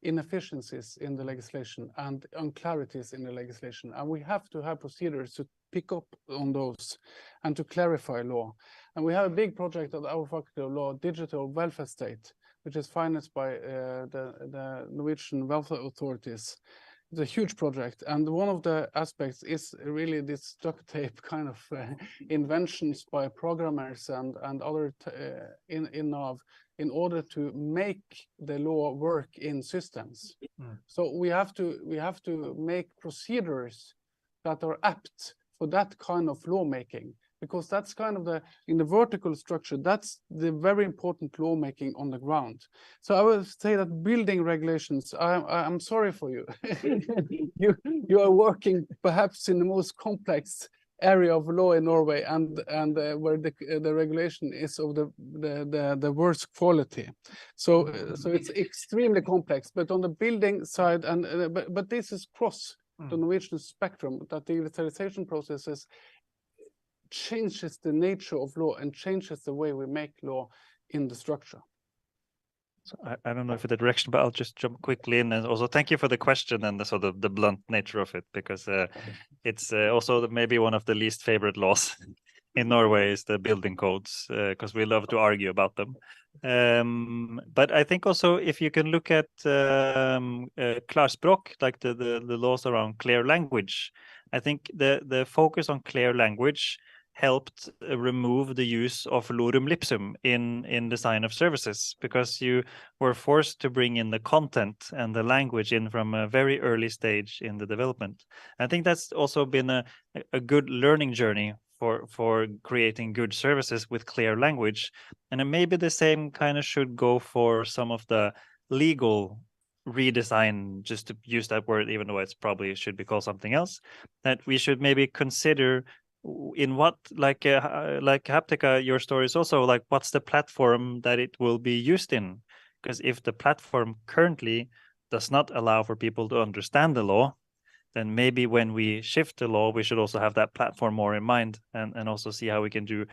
inefficiencies in the legislation and unclarities in the legislation. And we have to have procedures to pick up on those and to clarify law. And we have a big project at our Faculty of Law, Digital Welfare State, which is financed by the Norwegian welfare authorities. It's a huge project. And one of the aspects is really this duct tape kind of inventions by programmers and other in NAV in order to make the law work in systems. So we have to make procedures that are apt for that kind of lawmaking, because that's kind of in the vertical structure, that's the very important lawmaking on the ground. So I would say that building regulations, I'm sorry for you. you are working perhaps in the most complex area of law in Norway and where the regulation is of the worst quality. So it's extremely complex, but on the building side, but this is cross the Norwegian spectrum, that the digitalization processes changes the nature of law and changes the way we make law in the structure. So I don't know if it's the direction, but I'll just jump quickly in, and also thank you for the question and the blunt nature of it, because it's also maybe one of the least favorite laws in Norway is the building codes, because we love to argue about them. But I think also if you can look at klarspråk, like the laws around clear language, I think the focus on clear language helped remove the use of lorem ipsum in design of services, because you were forced to bring in the content and the language in from a very early stage in the development. I think that's also been a good learning journey for creating good services with clear language. And then maybe the same kind of should go for some of the legal redesign, just to use that word, even though it's probably should be called something else, that we should maybe consider in what, like Háptica, your story is also like, what's the platform that it will be used in? Because if the platform currently does not allow for people to understand the law, then maybe when we shift the law, we should also have that platform more in mind, and also see how we can do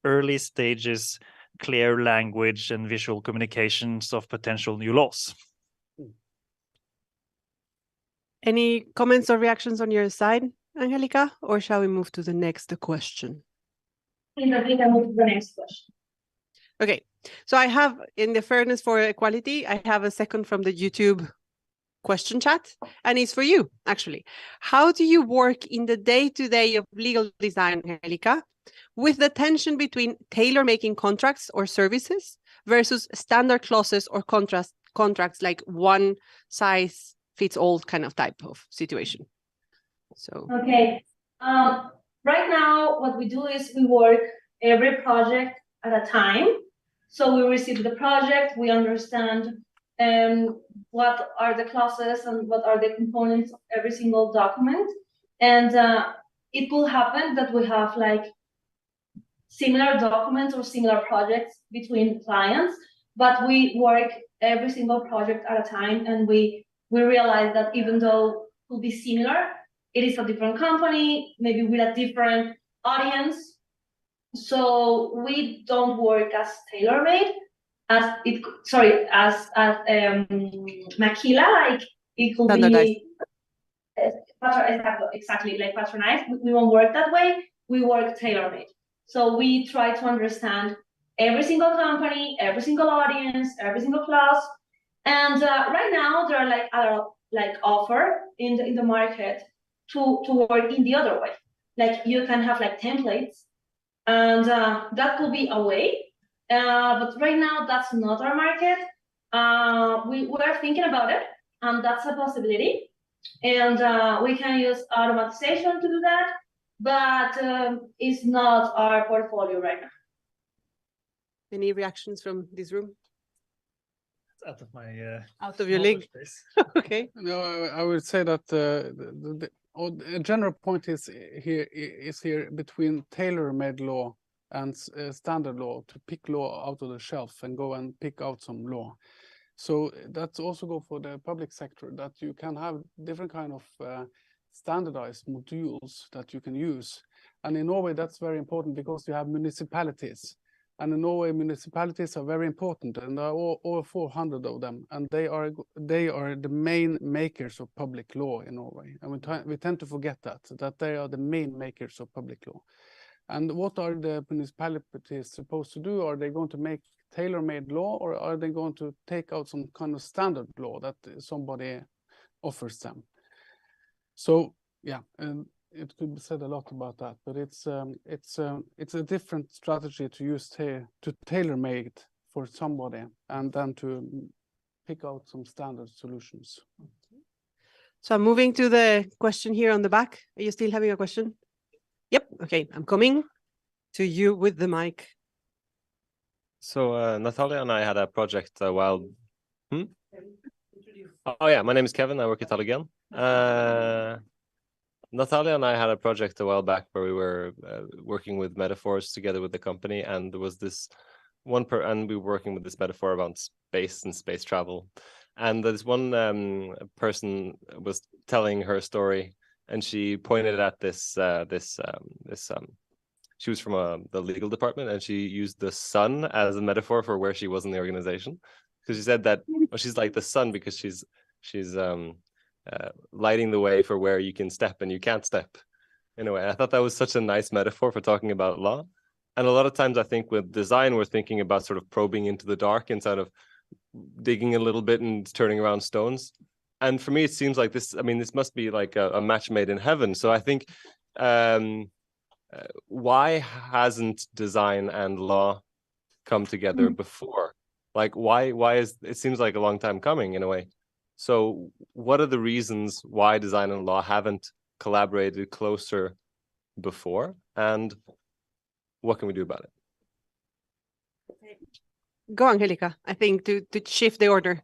early stages, clear language and visual communications of potential new laws. Any comments or reactions on your side, Angelica, or shall we move to the next question? I think that we can move to the next question. Okay, so I have, in the fairness for equality, I have a second from the YouTube question chat, and it's for you, actually. How do you work in the day-to-day of legal design, Angelica, with the tension between tailor-making contracts or services versus standard clauses or contracts like one size fits all kind of type of situation? So Okay. Right now, what we do is we work every project at a time. So we receive the project, we understand what are the clauses and what are the components of every single document. And it will happen that we have like similar documents or similar projects between clients, but we work every single project at a time, and we realize that even though it will be similar, it is a different company, maybe with a different audience. So we don't work as tailor-made, as maquila, like it could be exactly like patronized. We won't work that way. We work tailor-made. So we try to understand every single company, every single audience, every single clause. And right now there are like other like offer in the market to work in the other way. Like you can have like templates, and that could be a way. But right now that's not our market. We are thinking about it, and that's a possibility. And we can use automatization to do that, but it's not our portfolio right now. Any reactions from this room? Out of my out of your league. Okay. No, I would say that the general point is here between tailor-made law and standard law, to pick law out of the shelf and go and pick out some law. So that's also go for the public sector, that you can have different kind of standardized modules that you can use. And in Norway, that's very important because you have municipalities. And in Norway, municipalities are very important, and there are over 400 of them, and they are the main makers of public law in Norway. And we tend to forget that they are the main makers of public law. And what are the municipalities supposed to do? Are they going to make tailor-made law, or are they going to take out some kind of standard law that somebody offers them? So yeah, and it could be said a lot about that, but it's a different strategy to use to tailor-make for somebody, and then to pick out some standard solutions. So I'm moving to the question here on the back. Are you still having a question? Yep. Okay, I'm coming to you with the mic. So Natalia and I had a project a while. Oh yeah, my name is Kevin. I work at Halogen. Natalia and I had a project a while back where we were working with metaphors together with the company, and there was this and we were working with this metaphor about space and space travel. And this one person was telling her story, and she pointed at this she was from the legal department, and she used the sun as a metaphor for where she was in the organization, because she said that she's like the sun because she's lighting the way for where you can step and you can't step, in a way. I thought that was such a nice metaphor for talking about law. And a lot of times I think with design, we're thinking about sort of probing into the dark instead of digging a little bit and turning around stones. And for me, it seems like this, I mean, this must be like a match made in heaven. So I think, why hasn't design and law come together before? Like, why is, it seems like a long time coming in a way. So what are the reasons why design and law haven't collaborated closer before? And what can we do about it? Go, Angelica. I think to shift the order.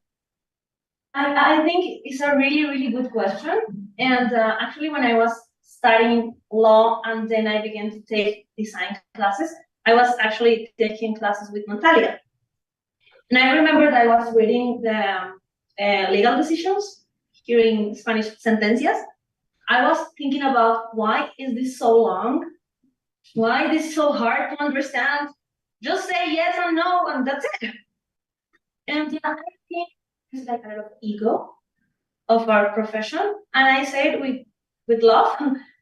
I think it's a really, really good question. And actually, when I was studying law and then I began to take design classes, I was actually taking classes with Natalia. And I remember that I was reading the legal decisions, hearing Spanish sentencias. I was thinking about why is this so long? Why this is so hard to understand? Just say yes and no, and that's it. And yeah, I think it's like a lot of ego of our profession. And I say it with love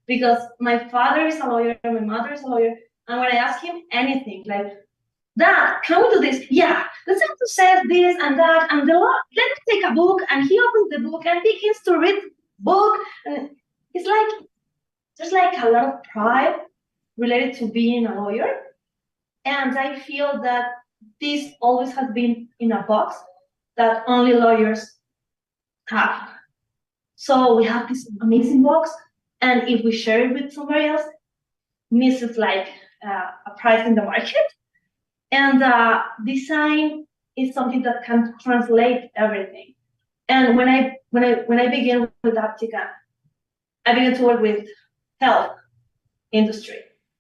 because my father is a lawyer, my mother is a lawyer. And when I ask him anything, like, Dad, can we do this? Yeah, let's have to say this and that. And the law, let's take a book. And he opens the book and begins to read book. And it's like, there's like a lot of pride related to being a lawyer. And I feel that this always has been in a box that only lawyers have. So we have this amazing box, and if we share it with somebody else, misses like a price in the market. And design is something that can translate everything. And when I began with Háptica, I began to work with health industry,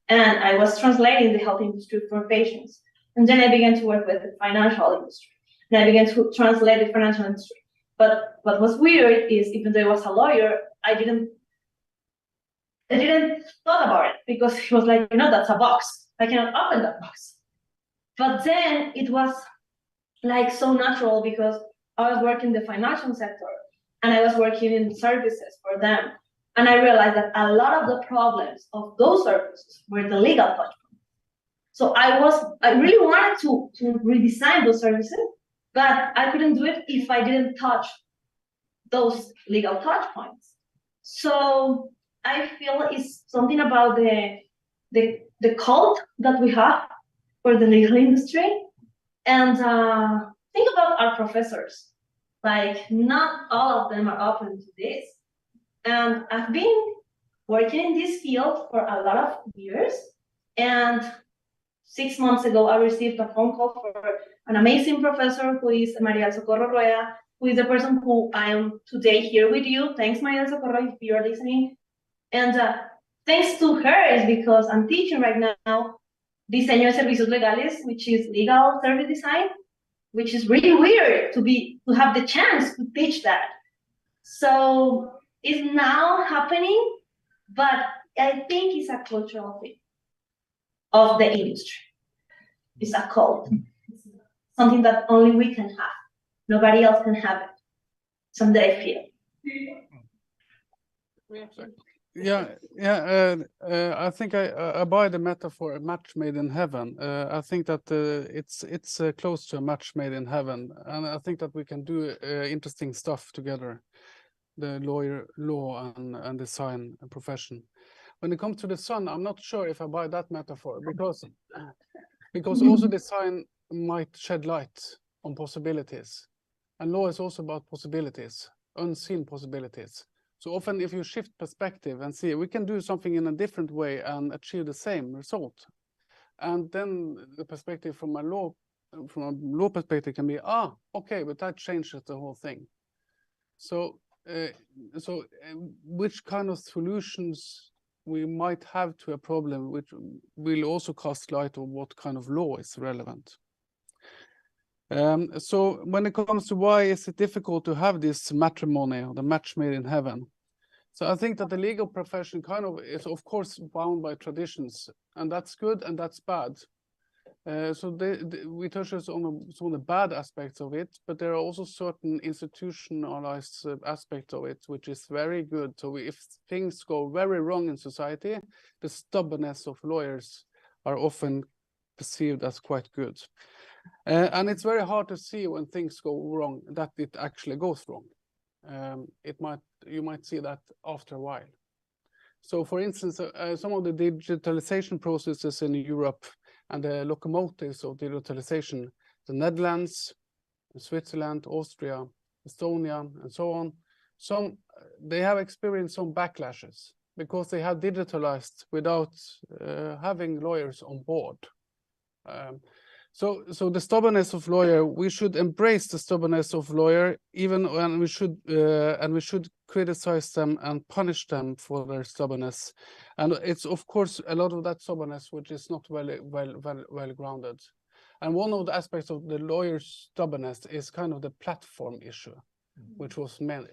and I was translating the health industry for patients. And then I began to work with the financial industry, and I began to translate the financial industry. But what was weird is, even though I was a lawyer, I didn't thought about it because it was like, that's a box. I cannot open that box. But then it was like so natural because I was working in the financial sector and I was working in services for them. And I realized that a lot of the problems of those services were the legal touch points. So I really wanted to redesign those services, but I couldn't do it if I didn't touch those legal touch points. So I feel it's something about the cult that we have for the legal industry. And think about our professors. Like, not all of them are open to this. And I've been working in this field for a lot of years. And 6 months ago, I received a phone call for an amazing professor who is Maria Socorro Rueda, who is the person who I am today here with you. Thanks, Maria Socorro, if you're listening. And thanks to her is because I'm teaching right now Diseño de Servicios Legales, which is legal service design, which is really weird to have the chance to teach that. So it's now happening, but I think it's a cultural thing of the industry. It's a cult, something that only we can have. Nobody else can have it. Someday I feel. I think I buy the metaphor, a match made in heaven. I think that it's close to a match made in heaven, and I think that we can do interesting stuff together, the law and design profession. When it comes to the sun, I'm not sure if I buy that metaphor because also design might shed light on possibilities, and law is also about possibilities, unseen possibilities. So often if you shift perspective and see we can do something in a different way and achieve the same result, and then the perspective from a law perspective can be, okay, but that changes the whole thing. So which kind of solutions we might have to a problem, which will also cast light on what kind of law is relevant. So when it comes to why is it difficult to have this matrimony, or the match made in heaven, so I think that the legal profession kind of is, of course, bound by traditions, and that's good and that's bad. So we touch on some of the bad aspects of it, but there are also certain institutionalized aspects of it, which is very good. So if things go very wrong in society, the stubbornness of lawyers are often perceived as quite good. And it's very hard to see when things go wrong that it actually goes wrong. You might see that after a while. So for instance, some of the digitalization processes in Europe and the locomotives of digitalization, the Netherlands, Switzerland, Austria, Estonia, and so on, they have experienced some backlashes. because they have digitalized without having lawyers on board. So the stubbornness of lawyer, we should embrace the stubbornness of lawyer, even when we should criticize them and punish them for their stubbornness. And it's of course a lot of that stubbornness which is not well grounded. And one of the aspects of the lawyer's stubbornness is kind of the platform issue, which was made,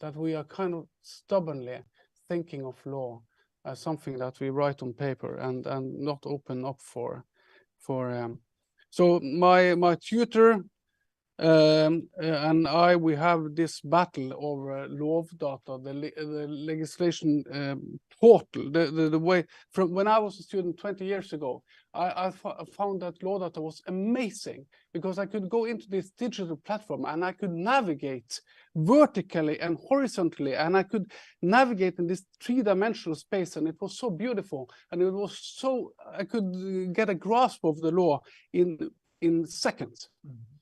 that we are kind of stubbornly thinking of law as something that we write on paper and not open up for. So my tutor and we have this battle over Lovdata, the legislation portal. The way from when I was a student 20 years ago, I found that Lovdata was amazing because I could go into this digital platform and I could navigate vertically and horizontally, and I could navigate in this three-dimensional space, and it was so beautiful, and it was so I could get a grasp of the law in seconds,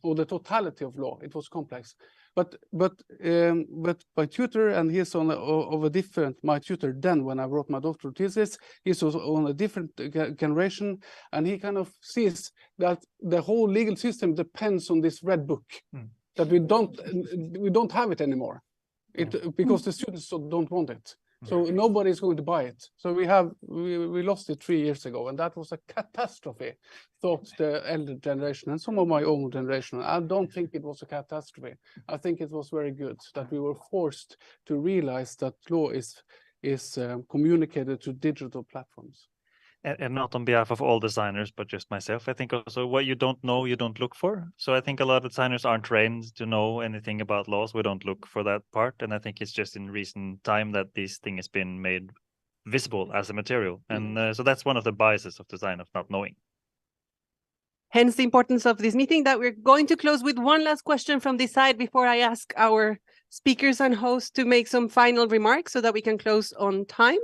or the totality of law. It was complex, but my tutor, and he's on of a different. My tutor then, when I wrote my doctoral thesis, he's on a different generation, and he kind of sees that the whole legal system depends on this red book. That we don't have it anymore, because the students don't want it. So nobody is going to buy it. So we lost it 3 years ago, and that was a catastrophe, thought the elder generation and some of my own generation. I don't think it was a catastrophe. I think it was very good that we were forced to realize that law is communicated to digital platforms. And not on behalf of all designers, but just myself. I think also what you don't know, you don't look for. So I think a lot of designers aren't trained to know anything about laws. We don't look for that part. And I think it's just in recent time that this thing has been made visible as a material. And so that's one of the biases of design, of not knowing. Hence the importance of this meeting, that we're going to close with one last question from this side before I ask our speakers and hosts to make some final remarks so that we can close on time.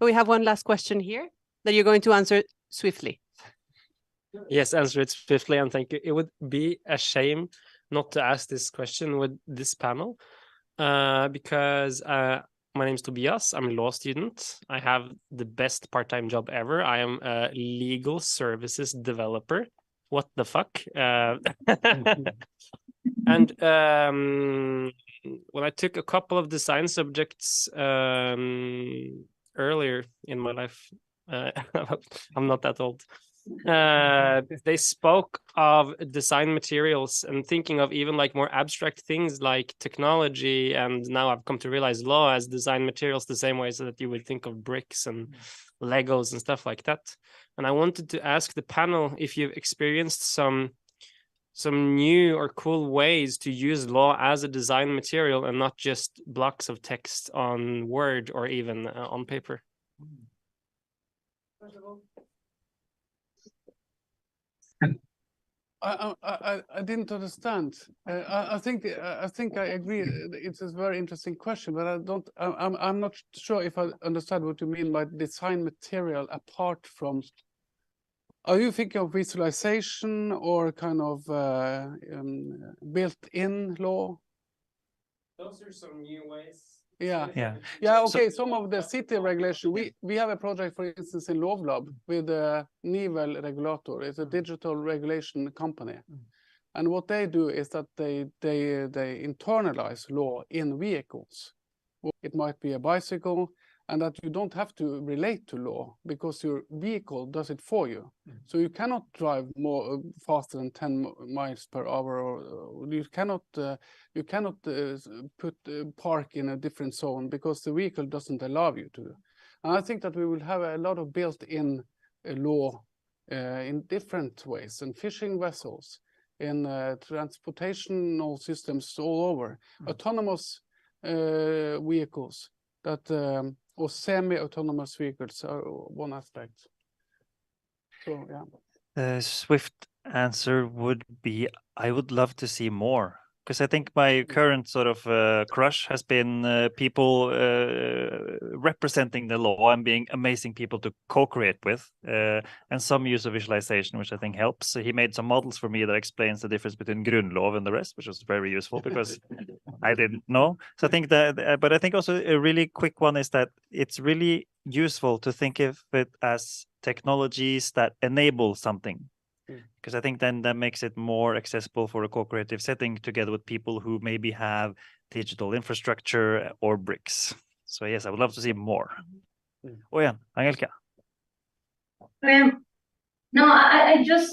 But we have one last question here that you're going to answer swiftly. Yes, answer it swiftly, and thank you. It would be a shame not to ask this question with this panel, because my name is Tobias. I'm a law student. I have the best part-time job ever. I am a legal services developer. What the fuck? And when I took a couple of design subjects earlier in my life, I'm not that old. They spoke of design materials and thinking of even like more abstract things like technology. And now I've come to realize law as design materials the same way so that you would think of bricks and Legos and stuff like that. And I wanted to ask the panel if you've experienced some new or cool ways to use law as a design material and not just blocks of text on Word or even on paper. I didn't understand. I think I agree. It's a very interesting question, but I'm not sure if I understand what you mean by design material apart from. Are you thinking of visualization or kind of built-in law? Those are some new ways. Yeah. Okay. Some of the city regulation. We have a project, for instance, in Lovlab with a Nivel regulator. It's a digital regulation company, and what they do is that they internalize law in vehicles. It might be a bicycle, and that you don't have to relate to law because your vehicle does it for you. So you cannot drive more faster than 10 miles per hour, or you cannot park in a different zone because the vehicle doesn't allow you to. And I think that we will have a lot of built-in law in different ways, in fishing vessels, in transportational systems all over, autonomous vehicles that. Or semi-autonomous vehicles are one aspect. So, yeah. The swift answer would be, I would love to see more. because I think my current sort of crush has been people representing the law and being amazing people to co-create with, and some use of visualization, which I think helps. So he made some models for me that explains the difference between Grundlov and the rest, which was very useful because I didn't know. So I think that, but I think also a really quick one is that it's really useful to think of it as technologies that enable something. Because I think then that makes it more accessible for a co-creative setting together with people who maybe have digital infrastructure or bricks. So yes, I would love to see more. Oh yeah, Angelica. No, I just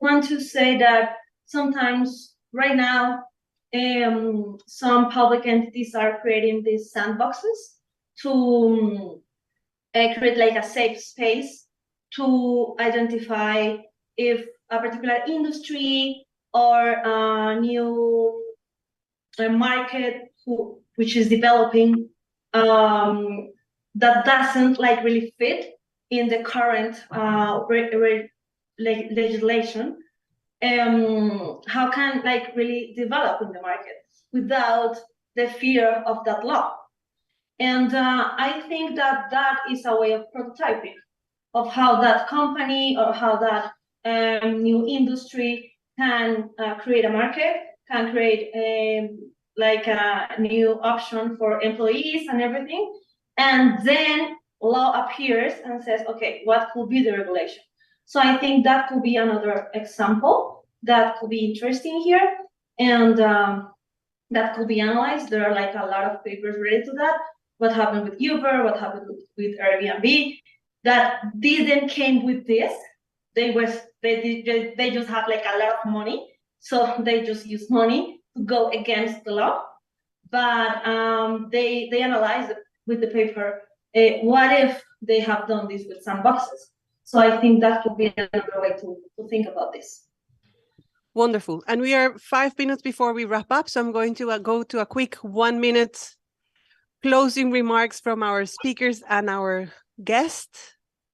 want to say that sometimes right now, some public entities are creating these sandboxes to create like a safe space to identify if a particular industry or a new market which is developing that doesn't like really fit in the current legislation, how can like really develop in the market without the fear of that law? And I think that that is a way of prototyping of how that company or how that new industry can create a market, can create like a new option for employees and everything. And then law appears and says, okay, what could be the regulation? So I think that could be another example that could be interesting here. And that could be analyzed. There are like a lot of papers related to that. What happened with Uber, what happened with Airbnb, that didn't came with this. They just have like a lot of money, so they just use money to go against the law. But they analyzed with the paper, what if they have done this with sandboxes? So I think that could be another way to think about this. Wonderful. And we are 5 minutes before we wrap up, so I'm going to go to a quick 1 minute closing remarks from our speakers and our guest.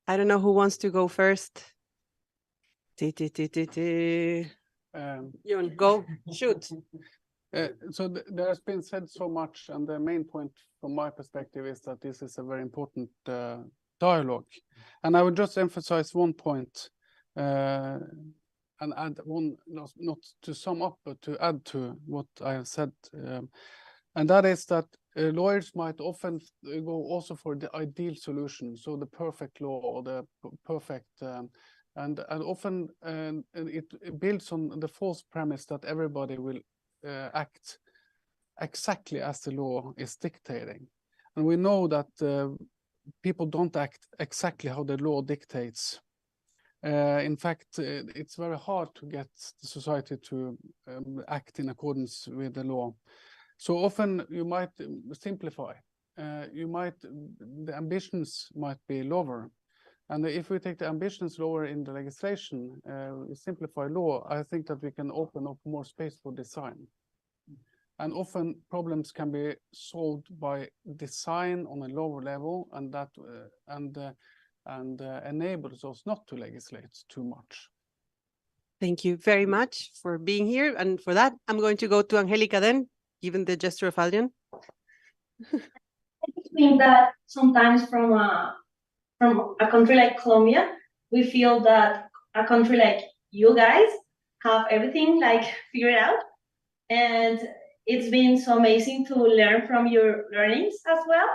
I don't know who wants to go first. Jon, go, shoot. So there has been said so much, and the main point from my perspective is that this is a very important dialogue. And I would just emphasize one point, and add one, not to sum up, but to add to what I have said. And that is that lawyers might often go also for the ideal solution, so the perfect law or the perfect, and often it builds on the false premise that everybody will act exactly as the law is dictating. And we know that people don't act exactly how the law dictates. In fact, it's very hard to get the society to act in accordance with the law. So often you might simplify. The ambitions might be lower. And if we take the ambitions lower in the legislation, simplify law, I think that we can open up more space for design. And often problems can be solved by design on a lower level, and that enables us not to legislate too much. Thank you very much for being here. And for that, I'm going to go to Angelica then, given the gesture of Adrian. I think that sometimes from a country like Colombia, we feel that a country like you guys have everything like figured out. And it's been so amazing to learn from your learnings as well,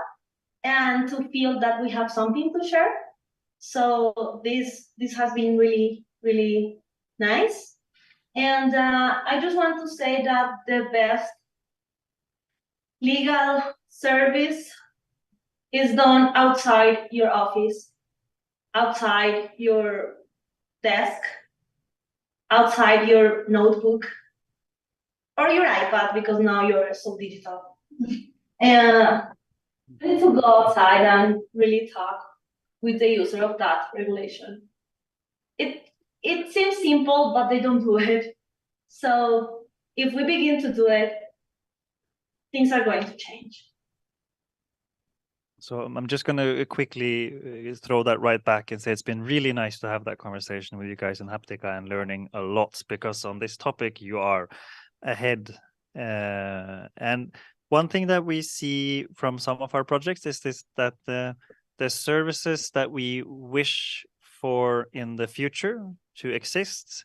and to feel that we have something to share. So this has been really, really nice. And I just want to say that the best legal service is done outside your office, outside your desk, outside your notebook, or your iPad, because now you're so digital. And we need to go outside and really talk with the user of that regulation. It seems simple, but they don't do it. So if we begin to do it, things are going to change. So I'm just going to quickly throw that right back and say it's been really nice to have that conversation with you guys in Haptica and learning a lot, because on this topic you are ahead And one thing that we see from some of our projects is that the services that we wish for in the future to exist,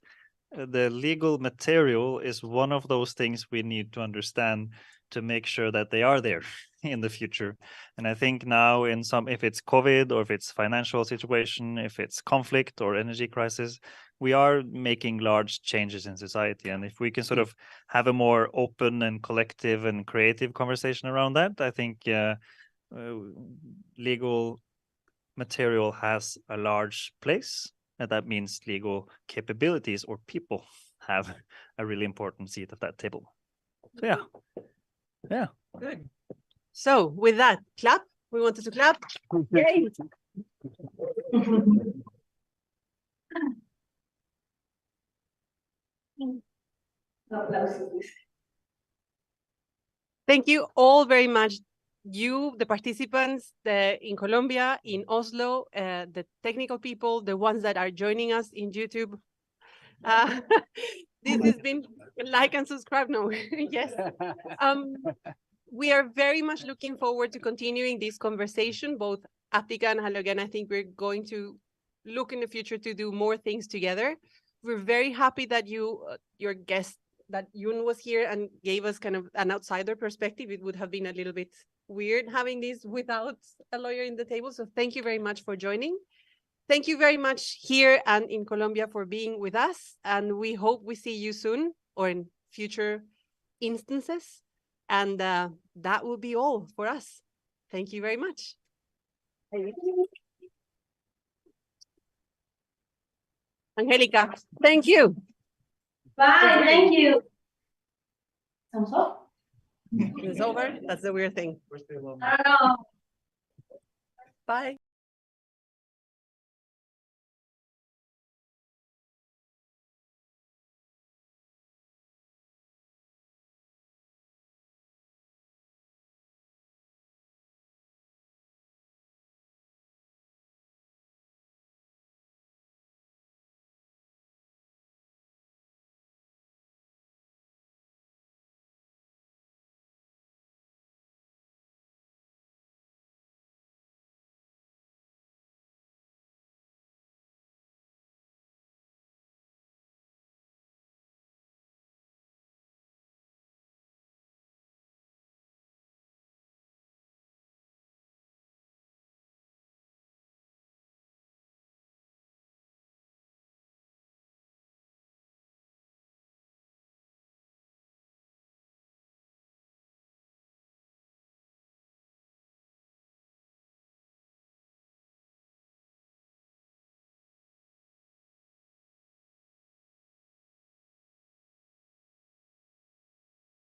the legal material is one of those things we need to understand to make sure that they are there in the future. And I think now in some, if it's COVID or if it's financial situation, if it's conflict or energy crisis, we are making large changes in society. And if we can sort of have a more open and collective and creative conversation around that, I think legal material has a large place. And that means legal capabilities or people have a really important seat at that table. So yeah. Good. So with that, clap. We wanted to clap. Yay. Thank you all very much. You, the participants in Colombia, in Oslo, the technical people, the ones that are joining us in YouTube. This has been like and subscribe. No, yes. We are very much looking forward to continuing this conversation, both Háptica and Halogen. I think we're going to look in the future to do more things together. We're very happy that your guest, that Yun was here and gave us kind of an outsider perspective. It would have been a little bit weird having this without a lawyer in the table. So thank you very much for joining. Thank you very much here and in Colombia for being with us. And we hope we see you soon or in future instances. And that will be all for us. Thank you very much. Angelica, thank you. Bye, thank you. Thumbs up? It's over. That's the weird thing. I don't know. Bye.